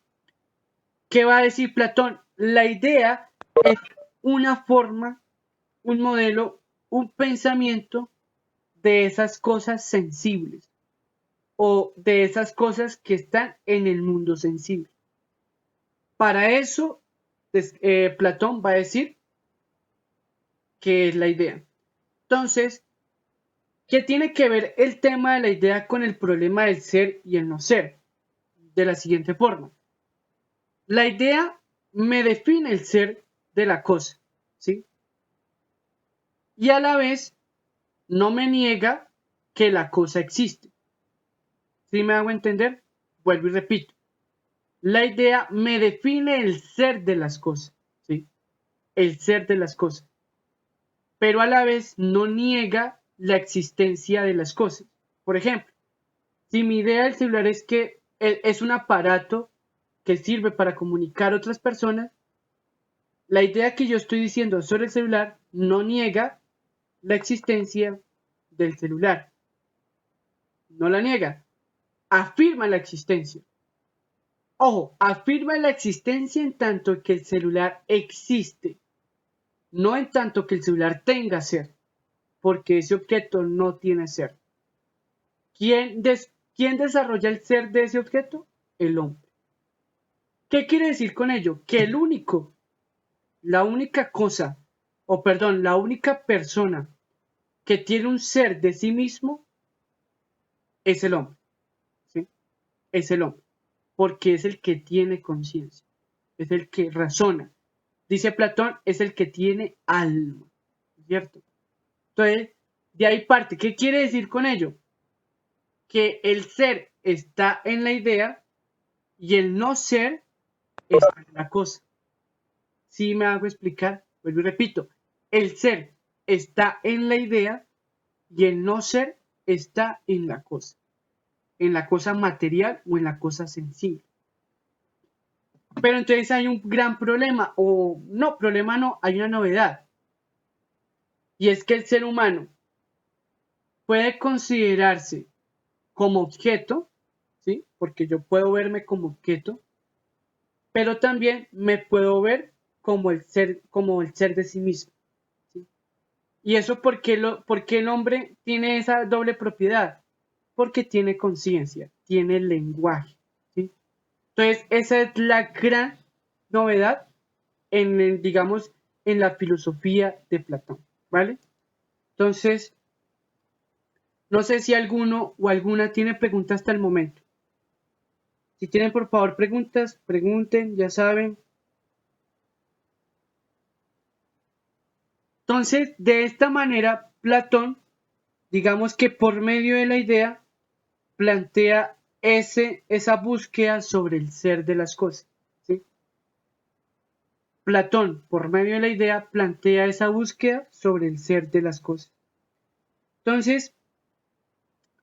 ¿Qué va a decir Platón? La idea es una forma, un modelo, un pensamiento de esas cosas sensibles o de esas cosas que están en el mundo sensible. Para eso, Platón va a decir que es la idea. Entonces, ¿qué tiene que ver el tema de la idea con el problema del ser y el no ser? De la siguiente forma. La idea me define el ser de la cosa, ¿sí? Y a la vez no me niega que la cosa existe. ¿Sí me hago entender? Vuelvo y repito. La idea me define el ser de las cosas, ¿sí? El ser de las cosas. Pero a la vez no niega la existencia de las cosas. Por ejemplo, si mi idea del celular es que es un aparato que sirve para comunicar a otras personas, la idea que yo estoy diciendo sobre el celular no niega la existencia del celular. No la niega, afirma la existencia. Ojo, afirma la existencia en tanto que el celular existe, no en tanto que el celular tenga ser, porque ese objeto no tiene ser. ¿Quién desarrolla el ser de ese objeto? El hombre. ¿Qué quiere decir con ello? Que la única persona que tiene un ser de sí mismo es el hombre, ¿sí? Es el hombre, porque es el que tiene conciencia, es el que razona. Dice Platón, es el que tiene alma, ¿cierto? Entonces, de ahí parte. ¿Qué quiere decir con ello? Que el ser está en la idea y el no ser está en la cosa. ¿Sí me hago explicar? Pues yo repito, el ser está en la idea y el no ser está en la cosa material o en la cosa sensible. Pero entonces hay un gran problema, o no, problema no, hay una novedad. Y es que el ser humano puede considerarse como objeto, ¿sí? Porque yo puedo verme como objeto, pero también me puedo ver como el ser de sí mismo, ¿sí? ¿Y eso por qué el hombre tiene esa doble propiedad? Porque tiene conciencia, tiene lenguaje, ¿sí? Entonces, esa es la gran novedad digamos, en la filosofía de Platón, ¿vale? Entonces, no sé si alguno o alguna tiene preguntas hasta el momento. Si tienen, por favor, preguntas, pregunten, ya saben. Entonces, de esta manera, Platón, digamos que por medio de la idea, plantea esa búsqueda sobre el ser de las cosas, ¿sí? Platón, por medio de la idea, plantea esa búsqueda sobre el ser de las cosas. Entonces,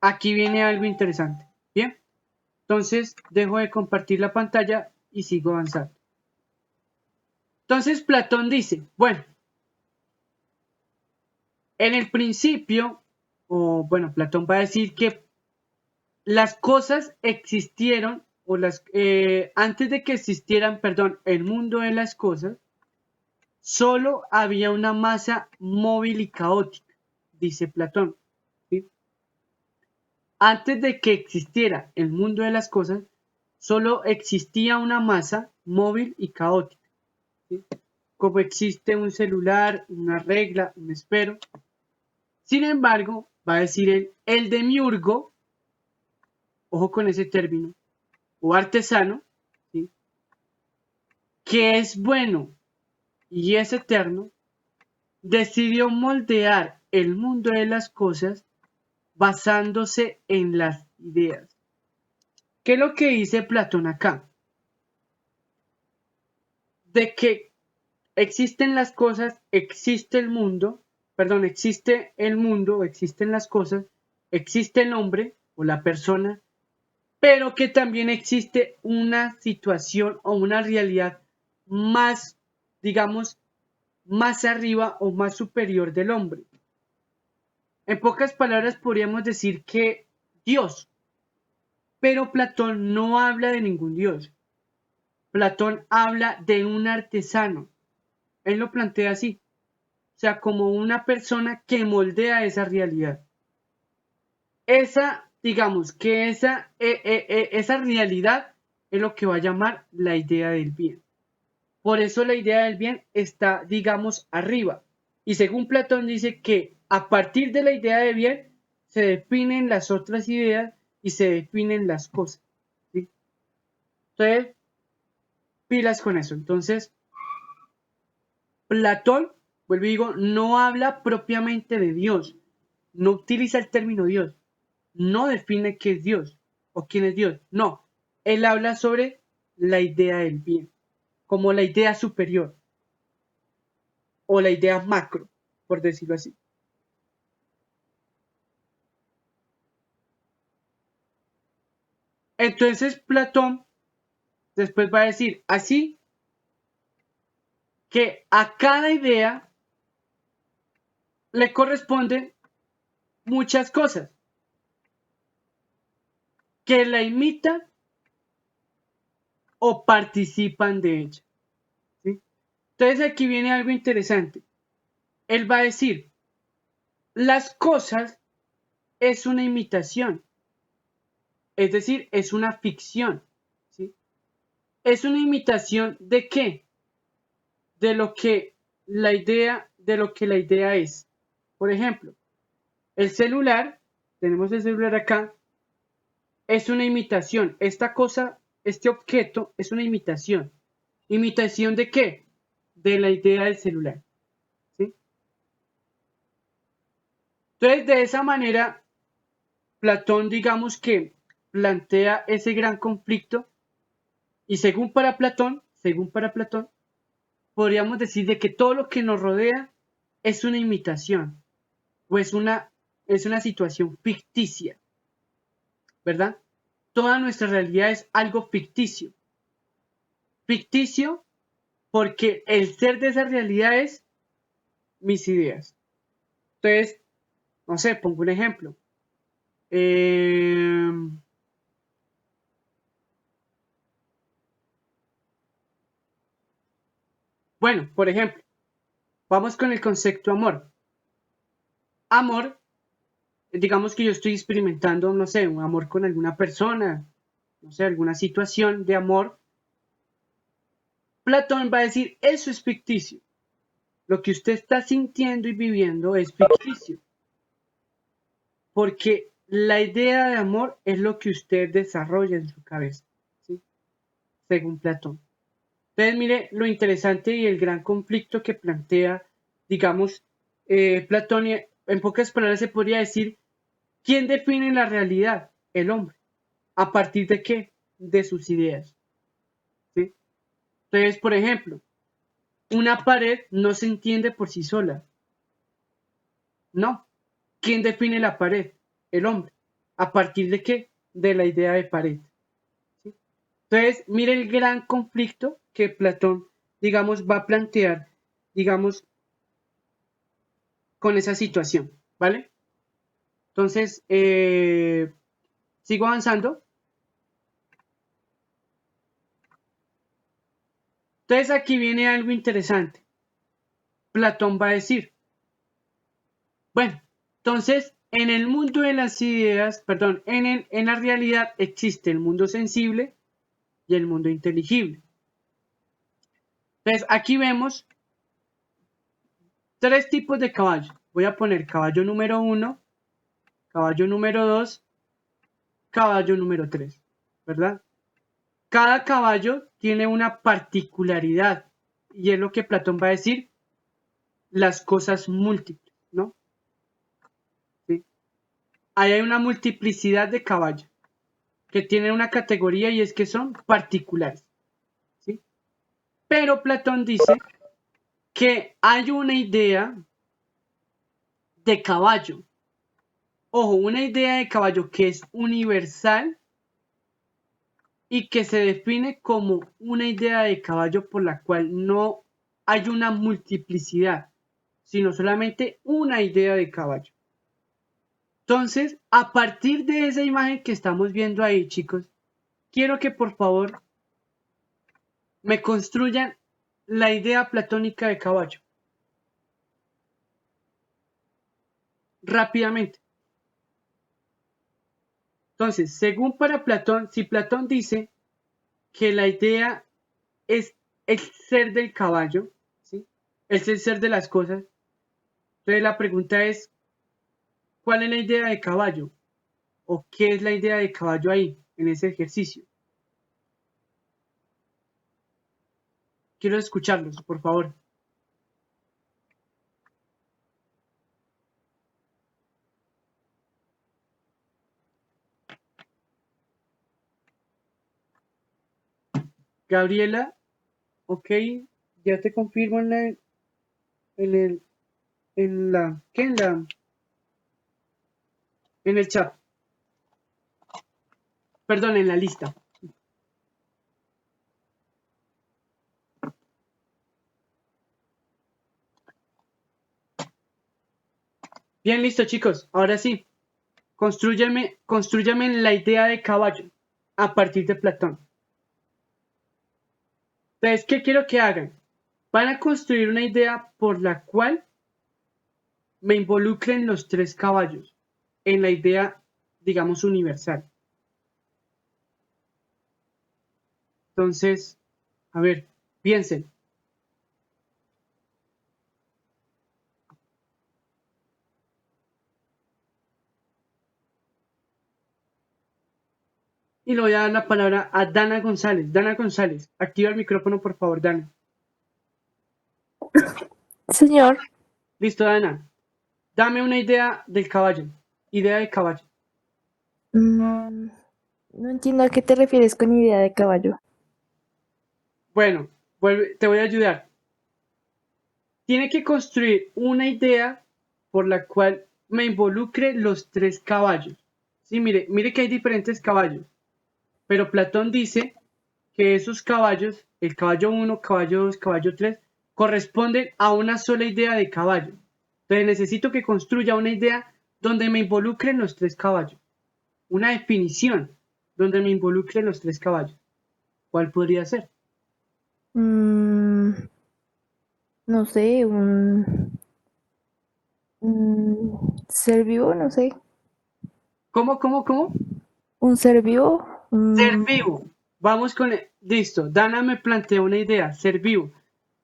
aquí viene algo interesante, ¿bien? Entonces, dejo de compartir la pantalla y sigo avanzando. Entonces, Platón dice, bueno, en el principio, Platón va a decir que las cosas existieron, antes de que existieran, el mundo de las cosas, solo había una masa móvil y caótica, dice Platón, ¿sí? Antes de que existiera el mundo de las cosas, solo existía una masa móvil y caótica, ¿sí? Como existe un celular, una regla, un esfero. Sin embargo, va a decir el demiurgo, ojo con ese término, o artesano, ¿sí? Que es bueno y es eterno, decidió moldear el mundo de las cosas basándose en las ideas. ¿Qué es lo que dice Platón acá? De que existen las cosas, existe el mundo, perdón, existe el mundo, existen las cosas, existe el hombre o la persona, pero que también existe una situación o una realidad más, digamos, más arriba o más superior del hombre. En pocas palabras podríamos decir que Dios, pero Platón no habla de ningún Dios. Platón habla de un artesano. Él lo plantea así, o sea, como una persona que moldea esa realidad. Esa, digamos, que esa realidad es lo que va a llamar la idea del bien. Por eso la idea del bien está, digamos, arriba. Y según Platón dice que a partir de la idea de bien se definen las otras ideas y se definen las cosas. ¿Sí? Entonces, pilas con eso. Entonces, Platón, vuelvo y digo, no habla propiamente de Dios. No utiliza el término Dios. No define qué es Dios o quién es Dios. No. Él habla sobre la idea del bien, como la idea superior o la idea macro, por decirlo así. Entonces Platón después va a decir así que a cada idea le corresponden muchas cosas que la imitan o participan de ella. ¿Sí? Entonces aquí viene algo interesante. Él va a decir, las cosas es una imitación, es decir, es una ficción. ¿Sí? ¿Es una imitación de qué? De lo que la idea es. Por ejemplo, el celular, tenemos el celular acá, es una imitación. Esta cosa, este objeto es una imitación. ¿Imitación de qué? De la idea del celular. ¿Sí? Entonces, de esa manera, Platón, digamos que plantea ese gran conflicto y según para Platón, podríamos decir de que todo lo que nos rodea es una imitación o es una situación ficticia, ¿verdad? Toda nuestra realidad es algo ficticio. Ficticio porque el ser de esa realidad es mis ideas. Entonces, no sé, pongo un ejemplo. Bueno, por ejemplo, vamos con el concepto amor. Amor, digamos que yo estoy experimentando, no sé, un amor con alguna persona, no sé, alguna situación de amor. Platón va a decir, eso es ficticio. Lo que usted está sintiendo y viviendo es ficticio. Porque la idea de amor es lo que usted desarrolla en su cabeza, ¿sí? Según Platón. Entonces, mire lo interesante y el gran conflicto que plantea, digamos, Platón. En pocas palabras se podría decir, ¿quién define la realidad? El hombre. ¿A partir de qué? De sus ideas. ¿Sí? Entonces, por ejemplo, una pared no se entiende por sí sola. No. ¿Quién define la pared? El hombre. ¿A partir de qué? De la idea de pared. ¿Sí? Entonces, mire el gran conflicto que Platón, digamos, va a plantear, digamos, con esa situación, ¿vale? Entonces, sigo avanzando. Entonces, aquí viene algo interesante. Platón va a decir, bueno, entonces, en el mundo de las ideas, perdón, en la realidad existe el mundo sensible y el mundo inteligible. Entonces, aquí vemos tres tipos de caballos. Voy a poner caballo número 1, caballo número 2, caballo número 3, ¿verdad? Cada caballo tiene una particularidad y es lo que Platón va a decir, las cosas múltiples, ¿no? ¿Sí? Ahí hay una multiplicidad de caballos. que tienen una categoría y es que son particulares, ¿sí? Pero Platón dice que hay una idea de caballo. Ojo, una idea de caballo que es universal y que se define como una idea de caballo por la cual no hay una multiplicidad, sino solamente una idea de caballo. Entonces, a partir de esa imagen que estamos viendo ahí, chicos, quiero que por favor me construyan la idea platónica de caballo. Rápidamente. Entonces, según para Platón, si Platón dice que la idea es el ser del caballo, ¿sí? Es el ser de las cosas. Entonces la pregunta es, ¿cuál es la idea de caballo? ¿O qué es la idea de caballo ahí, en ese ejercicio? Quiero escucharlos, por favor. Gabriela, ok, ya te confirmo en el chat. Perdón, en la lista. Bien, listo, chicos. Ahora sí. Constrúyame la idea de caballo a partir de Platón. Entonces, ¿qué quiero que hagan? Van a construir una idea por la cual me involucren los tres caballos en la idea, digamos, universal. Entonces, a ver, piensen. Y le voy a dar la palabra a Dana González. Dana González, activa el micrófono, por favor, Dana. Señor, Listo, Dana. Dame una idea del caballo. Idea de caballo. no entiendo a qué te refieres con idea de caballo. Bueno, te voy a ayudar. Tiene que construir una idea por la cual me involucre los tres caballos. Sí, mire que hay diferentes caballos. Pero Platón dice que esos caballos, el caballo 1, caballo 2, caballo 3, corresponden a una sola idea de caballo. Entonces necesito que construya una idea donde me involucren los tres caballos. Una definición donde me involucren los tres caballos. ¿Cuál podría ser? No sé, un ser vivo, no sé. ¿Cómo? Un ser vivo. Ser vivo. Vamos con listo. Dana me planteó una idea. Ser vivo.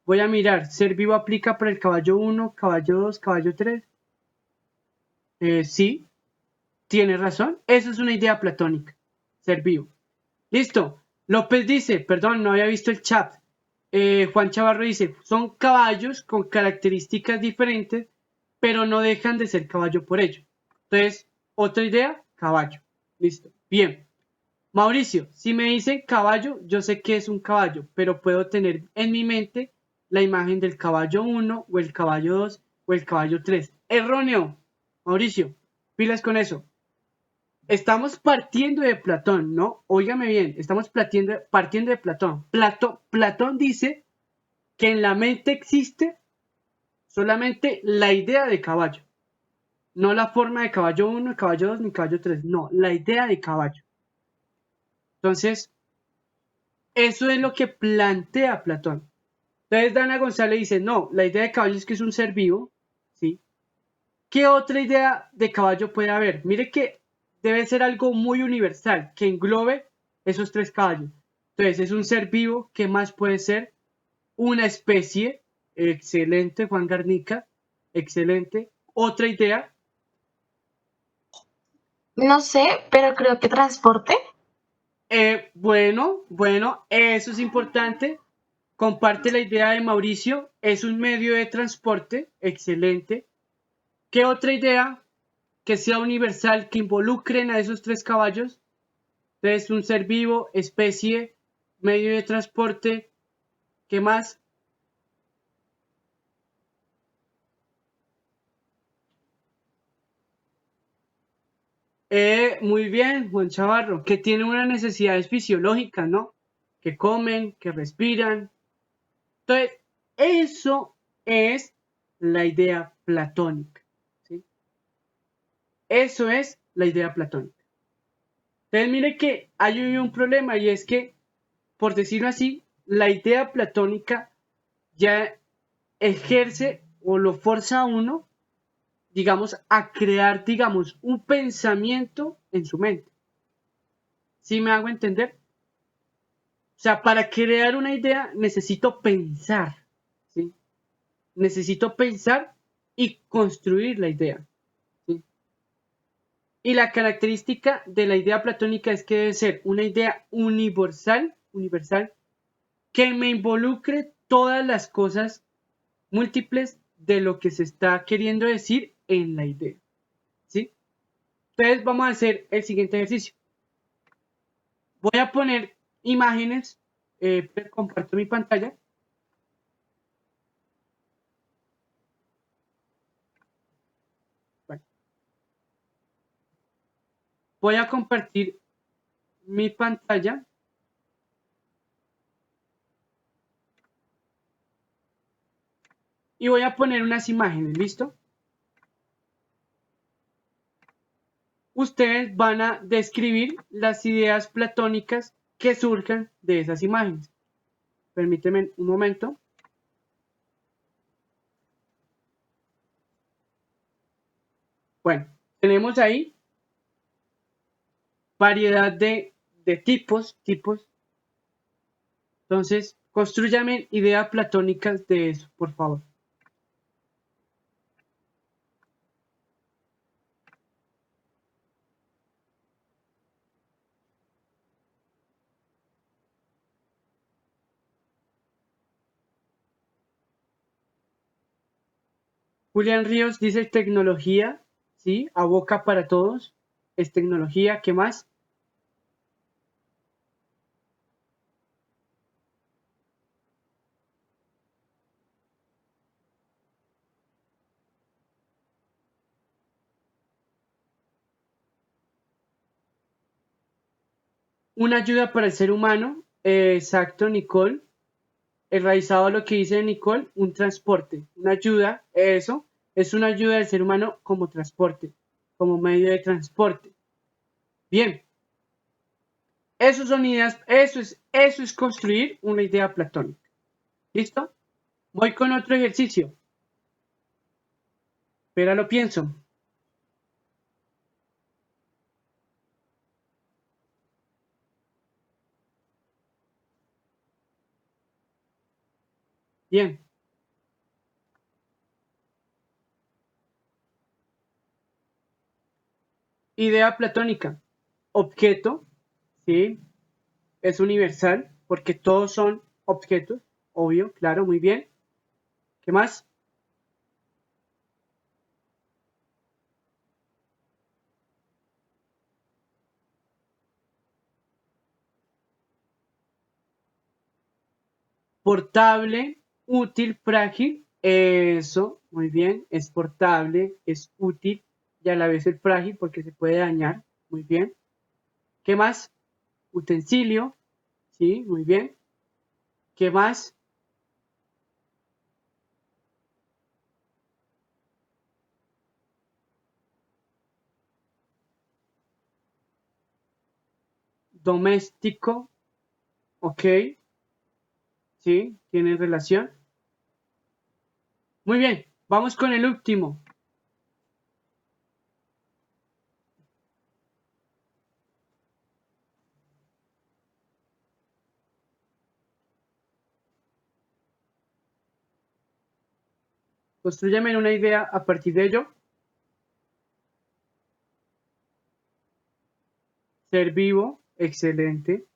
Voy a mirar. Ser vivo aplica para el caballo 1, caballo 2, caballo 3. Sí, tiene razón. Eso es una idea platónica. Ser vivo. Listo. López dice, perdón, no había visto el chat. Juan Chavarro dice, son caballos con características diferentes, pero no dejan de ser caballo por ello. Entonces, otra idea, caballo. Listo. Bien. Mauricio, si me dicen caballo, yo sé que es un caballo, pero puedo tener en mi mente la imagen del caballo 1 o el caballo 2 o el caballo 3. Erróneo. Mauricio, pilas con eso. Estamos partiendo de Platón, ¿no? Óigame bien, estamos partiendo de Platón. Platón dice que en la mente existe solamente la idea de caballo, no la forma de caballo 1, caballo 2 ni caballo 3, no, la idea de caballo. Entonces, eso es lo que plantea Platón. Entonces Dana González dice, no, la idea de caballo es que es un ser vivo, ¿sí? ¿Qué otra idea de caballo puede haber? Mire que debe ser algo muy universal, que englobe esos tres caballos. Entonces, es un ser vivo, ¿qué más puede ser? Una especie, excelente, Juan Garnica, excelente. Otra idea, No sé, pero creo que transporte. bueno, eso es importante. Comparte la idea de Mauricio, es un medio de transporte, excelente. ¿Qué otra idea que sea universal, que involucren a esos tres caballos? Entonces, un ser vivo, especie, medio de transporte. ¿Qué más? Muy bien, Juan Chavarro, que tiene unas necesidades fisiológicas, ¿no? Que comen, que respiran. Entonces, eso es la idea platónica, ¿sí? Eso es la idea platónica. Entonces, mire que hay un problema y es que, por decirlo así, la idea platónica ya ejerce o lo forza a uno, digamos, a crear, digamos, un pensamiento en su mente. ¿Sí me hago entender? O sea, para crear una idea necesito pensar, ¿sí? Necesito pensar y construir la idea, ¿sí? Y la característica de la idea platónica es que debe ser una idea universal, que me involucre todas las cosas múltiples de lo que se está queriendo decir en la idea, ¿sí? Entonces vamos a hacer el siguiente ejercicio. Voy a poner imágenes, comparto mi pantalla. Bueno, voy a compartir mi pantalla y voy a poner unas imágenes, ¿listo? Ustedes van a describir las ideas platónicas que surjan de esas imágenes. Permíteme un momento. Bueno, tenemos ahí variedad de tipos. Entonces, construyame ideas platónicas de eso, por favor. Julián Ríos dice tecnología, ¿sí? A boca para todos. Es tecnología, ¿qué más? Una ayuda para el ser humano. Exacto, Nicole. Enraizado a lo que dice Nicole, un transporte, una ayuda, eso es una ayuda del ser humano como transporte, como medio de transporte. Bien, eso son ideas, eso es construir una idea platónica. ¿Listo? Voy con otro ejercicio. Pero lo pienso. Bien. Idea platónica. Objeto, ¿sí? Es universal porque todos son objetos, obvio, claro, muy bien. ¿Qué más? Portable, útil, frágil. Eso, muy bien. Es portable, es útil y a la vez es frágil porque se puede dañar. Muy bien. ¿Qué más? Utensilio. Sí, muy bien. ¿Qué más? Doméstico. Ok. Sí, tiene relación. Muy bien. Vamos con el último. Construyame una idea a partir de ello. Ser vivo, excelente.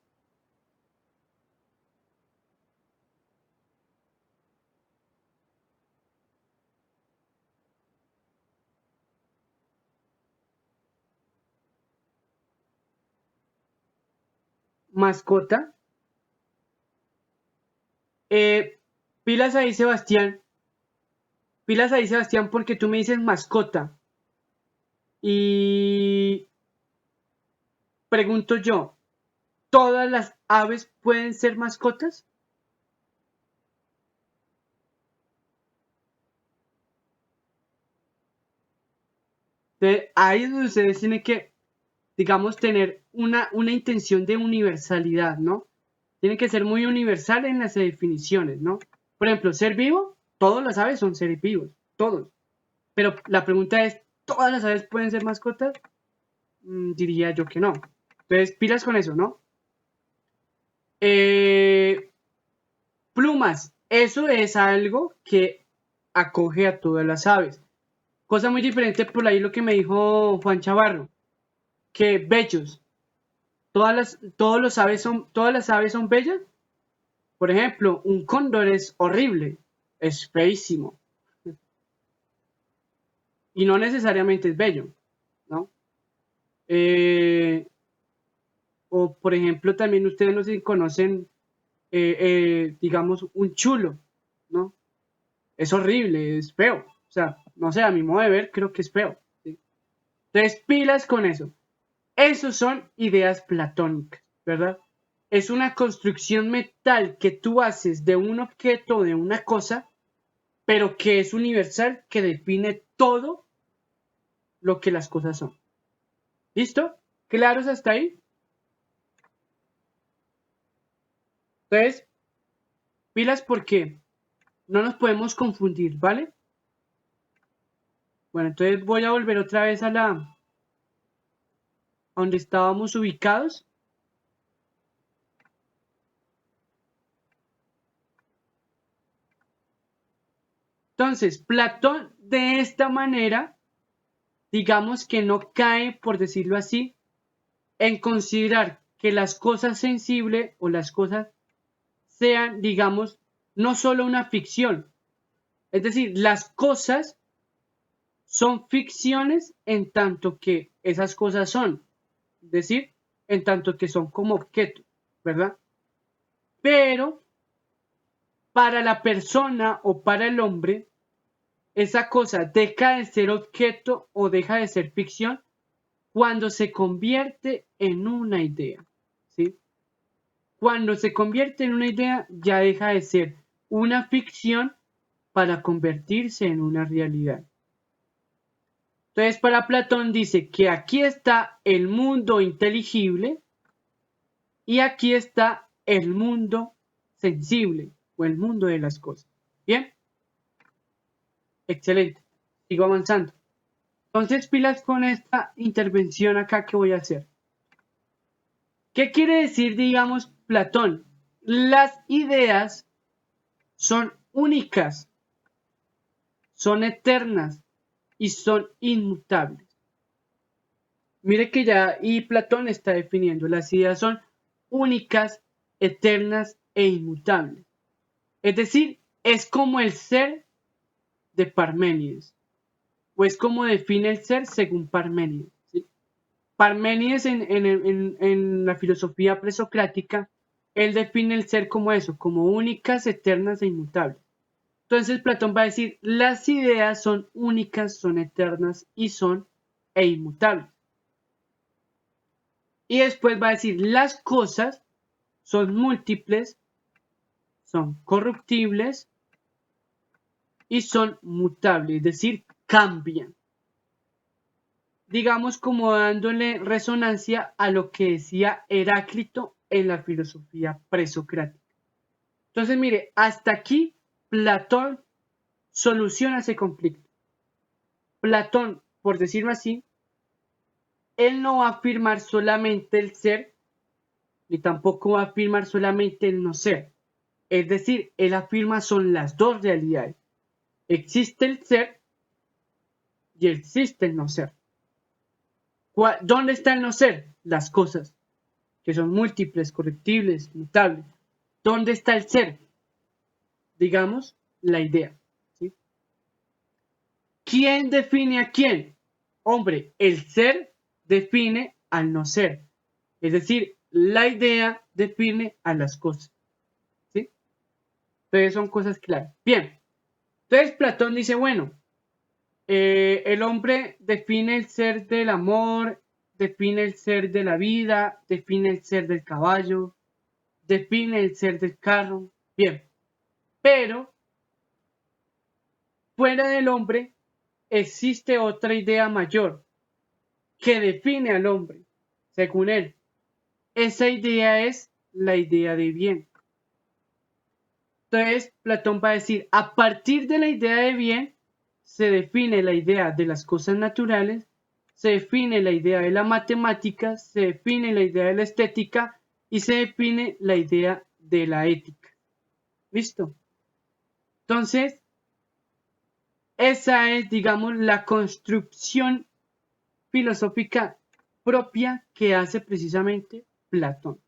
mascota. Pilas ahí, Sebastián. Pilas ahí, Sebastián, porque tú me dices mascota. Y pregunto yo, ¿todas las aves pueden ser mascotas? Ahí es donde ustedes tienen que, digamos, tener una intención de universalidad, ¿no? Tienen que ser muy universal en las definiciones, ¿no? Por ejemplo, ser vivo, todas las aves son seres vivos, todos. Pero la pregunta es, ¿todas las aves pueden ser mascotas? Diría yo que no. Entonces, pilas con eso, ¿no? Plumas, eso es algo que acoge a todas las aves. Cosa muy diferente por ahí lo que me dijo Juan Chavarro, que bellos. Todas las aves son bellas. Por ejemplo, un cóndor es horrible, es feísimo. Y no necesariamente es bello, ¿no? O por ejemplo, también ustedes no sé si conocen, digamos, un chulo, ¿no? Es horrible, es feo. O sea, no sé, a mi modo de ver, creo que es feo. ¿Sí? Entonces, pilas con eso. Esos son ideas platónicas, ¿verdad? Es una construcción mental que tú haces de un objeto o de una cosa, pero que es universal, que define todo lo que las cosas son. ¿Listo? ¿Claros hasta ahí? Entonces, pilas porque no nos podemos confundir, ¿vale? Bueno, entonces voy a volver otra vez a donde estábamos ubicados. Entonces, Platón de esta manera, digamos que no cae, por decirlo así, en considerar que las cosas sensibles o las cosas sean, digamos, no solo una ficción. Es decir, las cosas son ficciones en tanto que esas cosas son. Es decir, en tanto que son como objetos, ¿verdad? Pero para la persona o para el hombre, esa cosa deja de ser objeto o deja de ser ficción cuando se convierte en una idea, ¿sí? Cuando se convierte en una idea, ya deja de ser una ficción para convertirse en una realidad. Entonces, para Platón dice que aquí está el mundo inteligible y aquí está el mundo sensible o el mundo de las cosas. ¿Bien? Excelente. Sigo avanzando. Entonces, pilas con esta intervención acá que voy a hacer. ¿Qué quiere decir, digamos, Platón? Las ideas son únicas, son eternas y son inmutables. Mire que ya y Platón está definiendo, las ideas son únicas, eternas e inmutables. Es decir, es como el ser de Parménides, o es como define el ser según Parménides. ¿Sí? Parménides en la filosofía presocrática, él define el ser como eso, como únicas, eternas e inmutables. Entonces Platón va a decir, las ideas son únicas, son eternas y son inmutables. Y después va a decir, las cosas son múltiples, son corruptibles y son mutables, es decir, cambian. Digamos como dándole resonancia a lo que decía Heráclito en la filosofía presocrática. Entonces, mire, hasta aquí Platón soluciona ese conflicto. Platón, por decirlo así, él no va a afirmar solamente el ser, ni tampoco va a afirmar solamente el no ser. Es decir, él afirma son las dos realidades. Existe el ser y existe el no ser. ¿Dónde está el no ser? Las cosas, que son múltiples, corruptibles, mutables. ¿Dónde está el ser? Digamos, la idea. ¿Sí? ¿Quién define a quién? Hombre, el ser define al no ser. Es decir, la idea define a las cosas. ¿Sí? Entonces son cosas claras. Bien. Entonces Platón dice, bueno, el hombre define el ser del amor, define el ser de la vida, define el ser del caballo, define el ser del carro. Bien. Pero fuera del hombre existe otra idea mayor que define al hombre, según él. Esa idea es la idea de bien. Entonces, Platón va a decir, a partir de la idea de bien, se define la idea de las cosas naturales, se define la idea de la matemática, se define la idea de la estética y se define la idea de la ética. ¿Listo? Entonces, esa es, digamos, la construcción filosófica propia que hace precisamente Platón.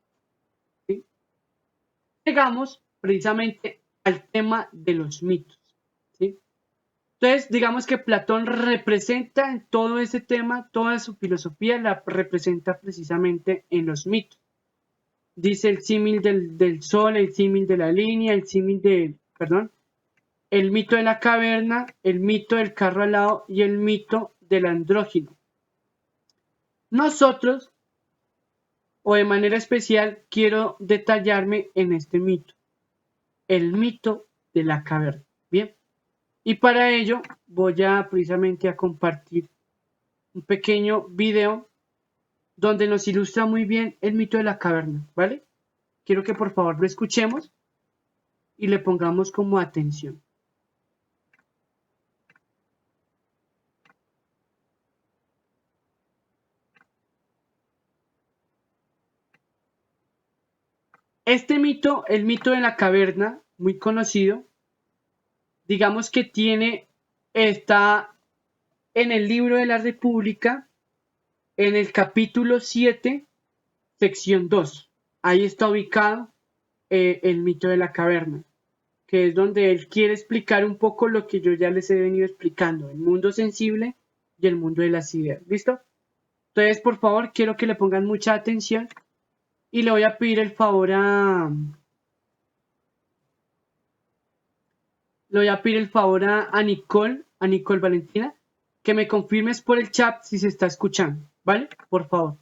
¿Sí? Llegamos precisamente al tema de los mitos. ¿Sí? Entonces, digamos que Platón representa en todo ese tema, toda su filosofía la representa precisamente en los mitos. Dice el símil del sol, el símil de la línea, el símil de, perdón, el mito de la caverna, el mito del carro alado y el mito del andrógino. Nosotros, o de manera especial, quiero detallarme en este mito, el mito de la caverna. Bien, y para ello voy a precisamente a compartir un pequeño video donde nos ilustra muy bien el mito de la caverna, ¿vale? Quiero que por favor lo escuchemos y le pongamos como atención. Este mito, el mito de la caverna, muy conocido, digamos que está en el libro de la República, en el capítulo 7, sección 2. Ahí está ubicado el mito de la caverna, que es donde él quiere explicar un poco lo que yo ya les he venido explicando, el mundo sensible y el mundo de las ideas. ¿Listo? Entonces, por favor, quiero que le pongan mucha atención y le voy a pedir el favor a Nicole Valentina, que me confirmes por el chat si se está escuchando, ¿vale? Por favor.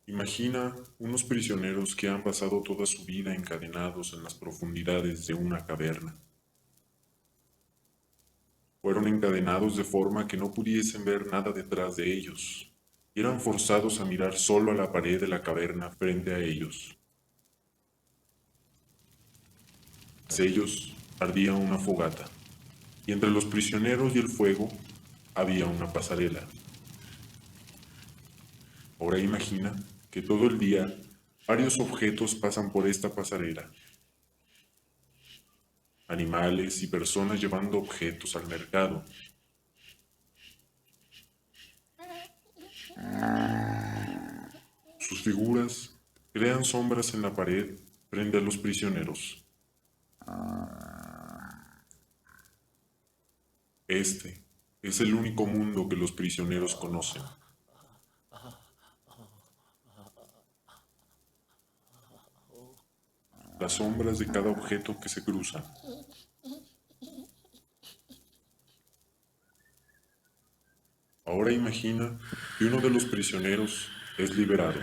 Imagina unos prisioneros que han pasado toda su vida encadenados en las profundidades de una caverna. Fueron encadenados de forma que no pudiesen ver nada detrás de ellos, y eran forzados a mirar solo a la pared de la caverna frente a ellos. Tras ellos ardía una fogata, y entre los prisioneros y el fuego había una pasarela. Ahora imagina que todo el día varios objetos pasan por esta pasarela. Animales y personas llevando objetos al mercado. Sus figuras crean sombras en la pared frente a los prisioneros. Este es el único mundo que los prisioneros conocen. Las sombras de cada objeto que se cruzan. Ahora imagina que uno de los prisioneros es liberado.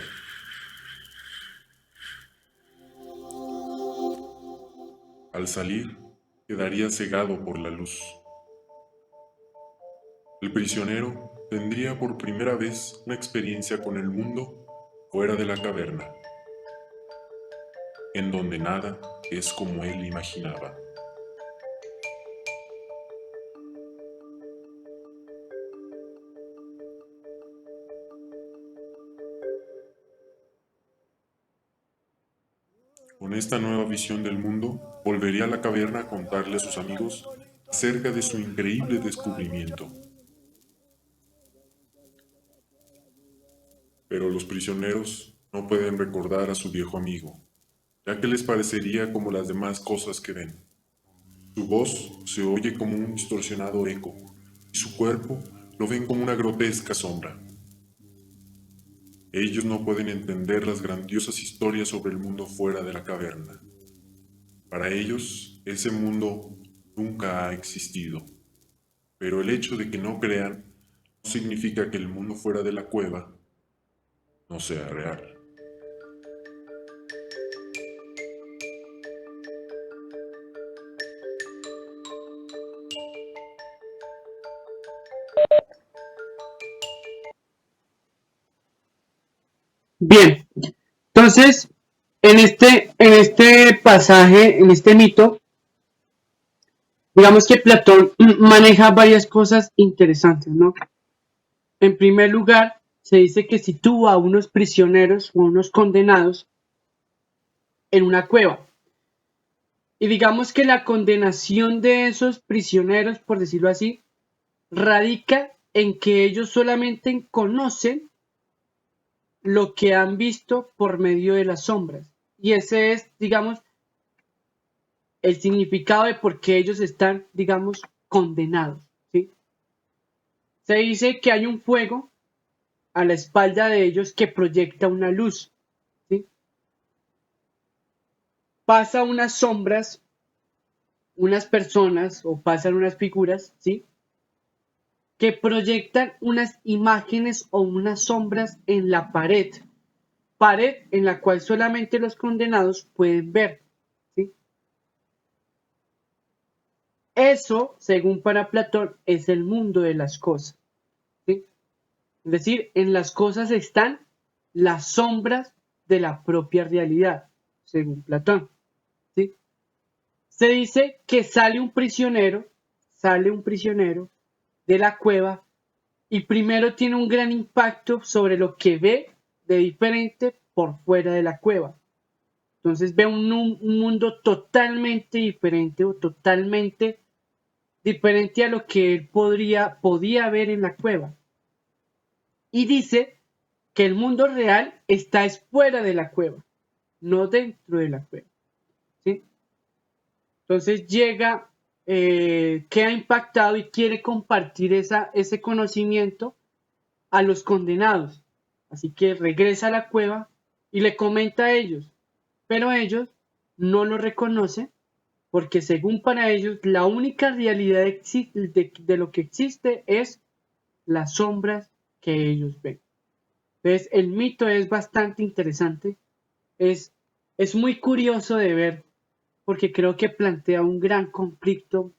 Al salir, quedaría cegado por la luz. El prisionero tendría por primera vez una experiencia con el mundo fuera de la caverna, en donde nada es como él imaginaba. Con esta nueva visión del mundo, volvería a la caverna a contarle a sus amigos acerca de su increíble descubrimiento. Pero los prisioneros no pueden recordar a su viejo amigo, ya que les parecería como las demás cosas que ven. Su voz se oye como un distorsionado eco, y su cuerpo lo ven como una grotesca sombra. Ellos no pueden entender las grandiosas historias sobre el mundo fuera de la caverna. Para ellos, ese mundo nunca ha existido. Pero el hecho de que no crean no significa que el mundo fuera de la cueva no sea real. Bien, entonces, en este pasaje, en este mito, digamos que Platón maneja varias cosas interesantes, ¿no? En primer lugar, se dice que situó a unos prisioneros o unos condenados en una cueva. Y digamos que la condenación de esos prisioneros, por decirlo así, radica en que ellos solamente conocen lo que han visto por medio de las sombras. Y ese es, digamos, el significado de por qué ellos están, digamos, condenados, ¿sí? Se dice que hay un fuego a la espalda de ellos que proyecta una luz, ¿sí? Pasa unas sombras, unas personas o pasan unas figuras, ¿sí? Que proyectan unas imágenes o unas sombras en la pared en la cual solamente los condenados pueden ver, ¿sí? Eso, según para Platón, es el mundo de las cosas, ¿sí? Es decir, en las cosas están las sombras de la propia realidad, según Platón, ¿sí? Se dice que sale un prisionero de la cueva y primero tiene un gran impacto sobre lo que ve de diferente por fuera de la cueva. Entonces ve un mundo totalmente diferente o totalmente diferente a lo que él podía ver en la cueva. Y dice que el mundo real está fuera de la cueva, no dentro de la cueva, ¿sí? Entonces queda impactado y quiere compartir ese conocimiento a los condenados. Así que regresa a la cueva y le comenta a ellos, pero ellos no lo reconocen porque según para ellos la única realidad de lo que existe es las sombras que ellos ven. Entonces el mito es bastante interesante, es, es muy curioso de ver porque creo que plantea un gran conflicto,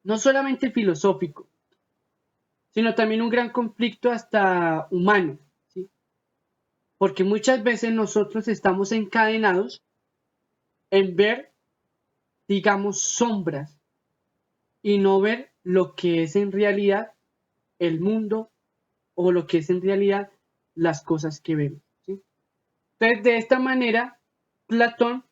no solamente filosófico, sino también un gran conflicto hasta humano, ¿sí? Porque muchas veces nosotros estamos encadenados en ver, digamos, sombras y no ver lo que es en realidad el mundo o lo que es en realidad las cosas que vemos, ¿sí? Entonces, de esta manera, Platón,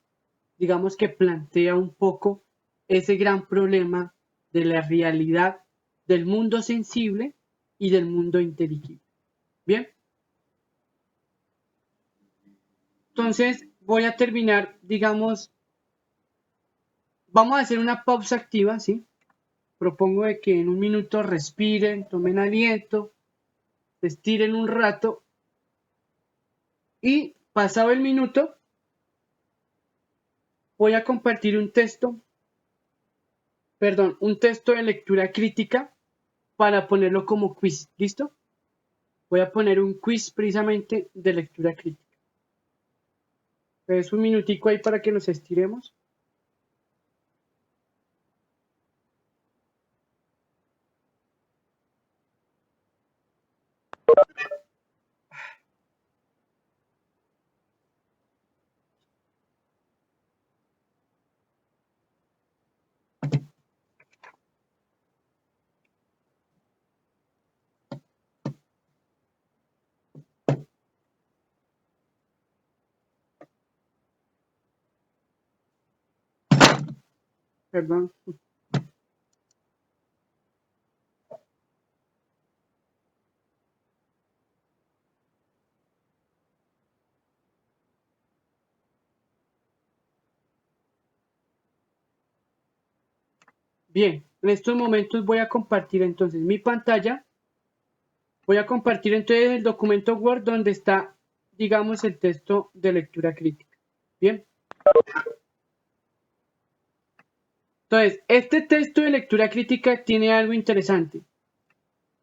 digamos que plantea un poco ese gran problema de la realidad del mundo sensible y del mundo inteligible. Bien, entonces voy a terminar, digamos, vamos a hacer una pausa activa, ¿sí? Propongo de que en un minuto respiren, tomen aliento, se estiren un rato y pasado el minuto voy a compartir un texto de lectura crítica para ponerlo como quiz, ¿listo? Voy a poner un quiz precisamente de lectura crítica. Es un minutico ahí para que nos estiremos. Perdón. Bien, en estos momentos voy a compartir entonces mi pantalla. Voy a compartir entonces el documento Word donde está, digamos, el texto de lectura crítica. Bien. Entonces, este texto de lectura crítica tiene algo interesante.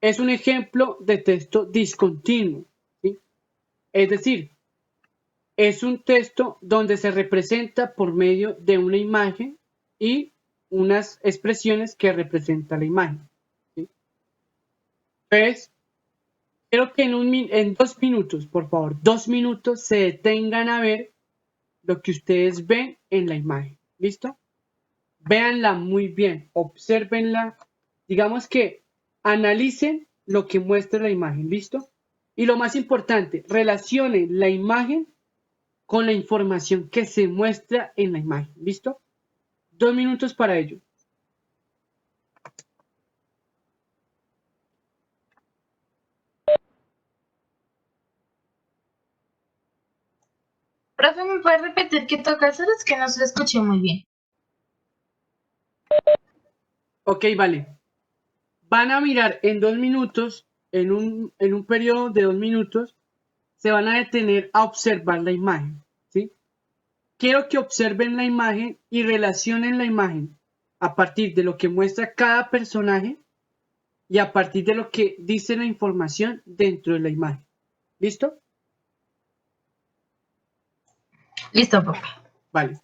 Es un ejemplo de texto discontinuo, ¿sí? Es decir, es un texto donde se representa por medio de una imagen y unas expresiones que representan la imagen, ¿sí? Entonces, quiero que en 2 minutos, por favor, 2 minutos se detengan a ver lo que ustedes ven en la imagen. ¿Listo? Véanla muy bien, obsérvenla, digamos que analicen lo que muestra la imagen, ¿listo? Y lo más importante, relacionen la imagen con la información que se muestra en la imagen, ¿listo? 2 minutos para ello. Profe, ¿me puede repetir qué toca hacer? Es que no se lo escuché muy bien. Ok, vale. Van a mirar en 2 minutos, en un periodo de 2 minutos, se van a detener a observar la imagen, ¿sí? Quiero que observen la imagen y relacionen la imagen a partir de lo que muestra cada personaje y a partir de lo que dice la información dentro de la imagen. ¿Listo? Listo, profe. Vale.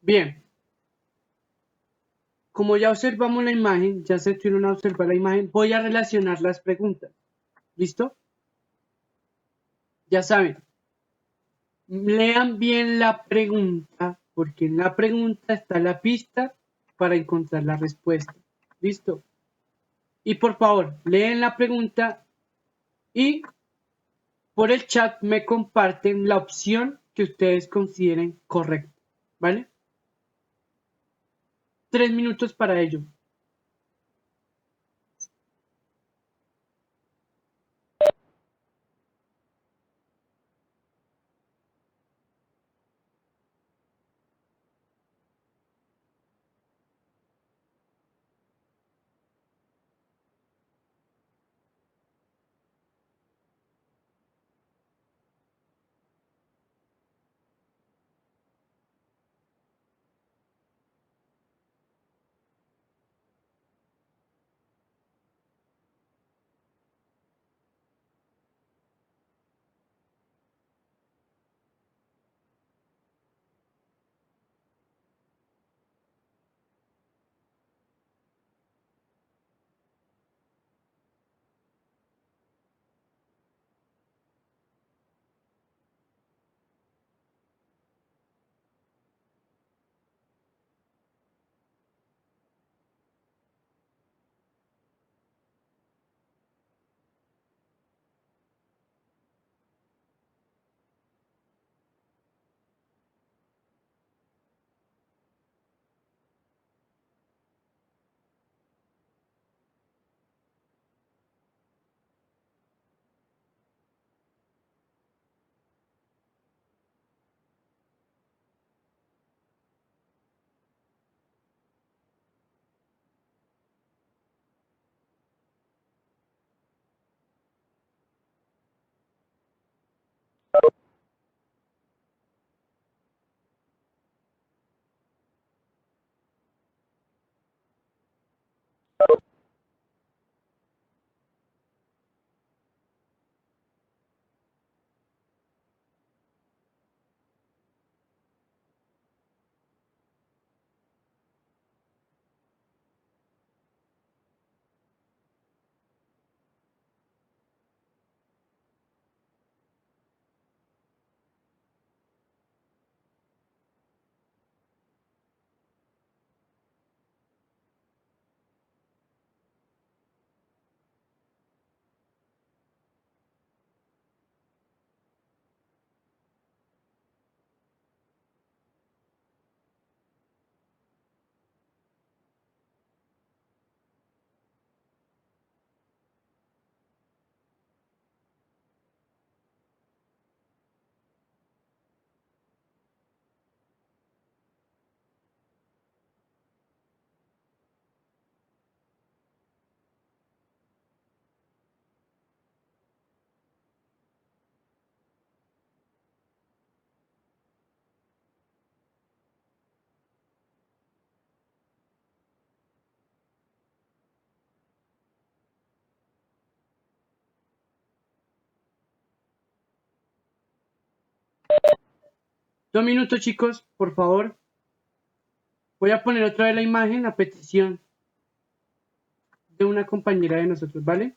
Bien. Como ya observamos la imagen, ya se tuvieron a observar la imagen, voy a relacionar las preguntas. ¿Listo? Ya saben, lean bien la pregunta, porque en la pregunta está la pista para encontrar la respuesta. ¿Listo? Y por favor, leen la pregunta y por el chat me comparten la opción que ustedes consideren correcta. ¿Vale? 3 minutos para ello. 2 minutos, chicos, por favor. Voy a poner otra vez la imagen a petición de una compañera de nosotros, ¿vale?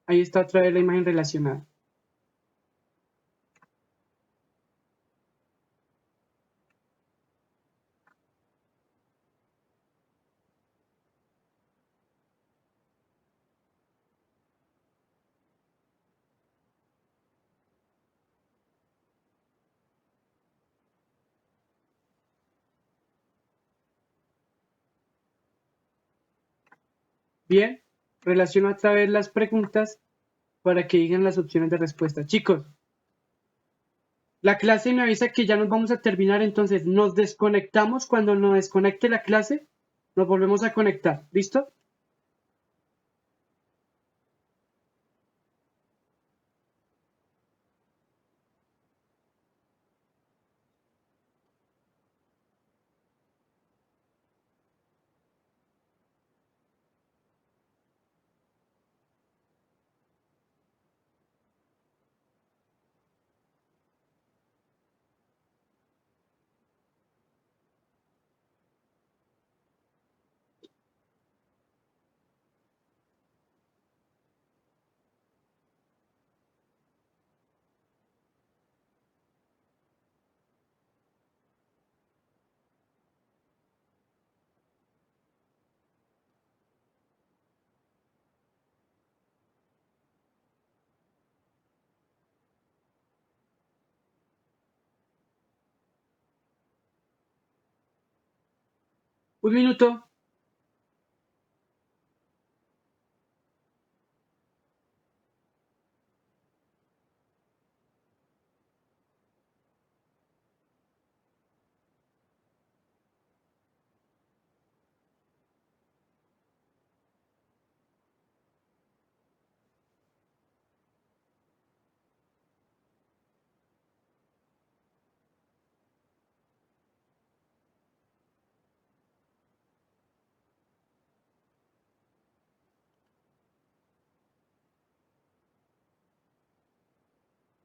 Ahí está otra vez la imagen relacionada. Bien, relaciono otra vez las preguntas para que digan las opciones de respuesta. Chicos, la clase me avisa que ya nos vamos a terminar, entonces nos desconectamos. Cuando nos desconecte la clase, nos volvemos a conectar. ¿Listo? Un minuto.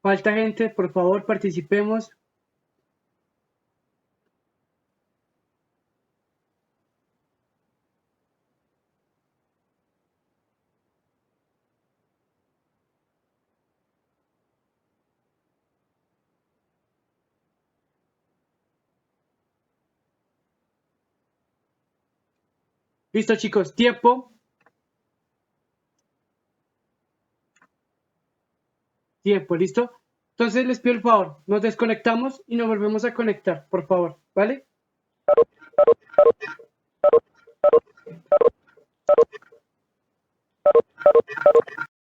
Falta gente, por favor, participemos. Listo, chicos, tiempo. Tiempo, ¿listo? Entonces les pido el favor, nos desconectamos y nos volvemos a conectar, por favor, ¿vale?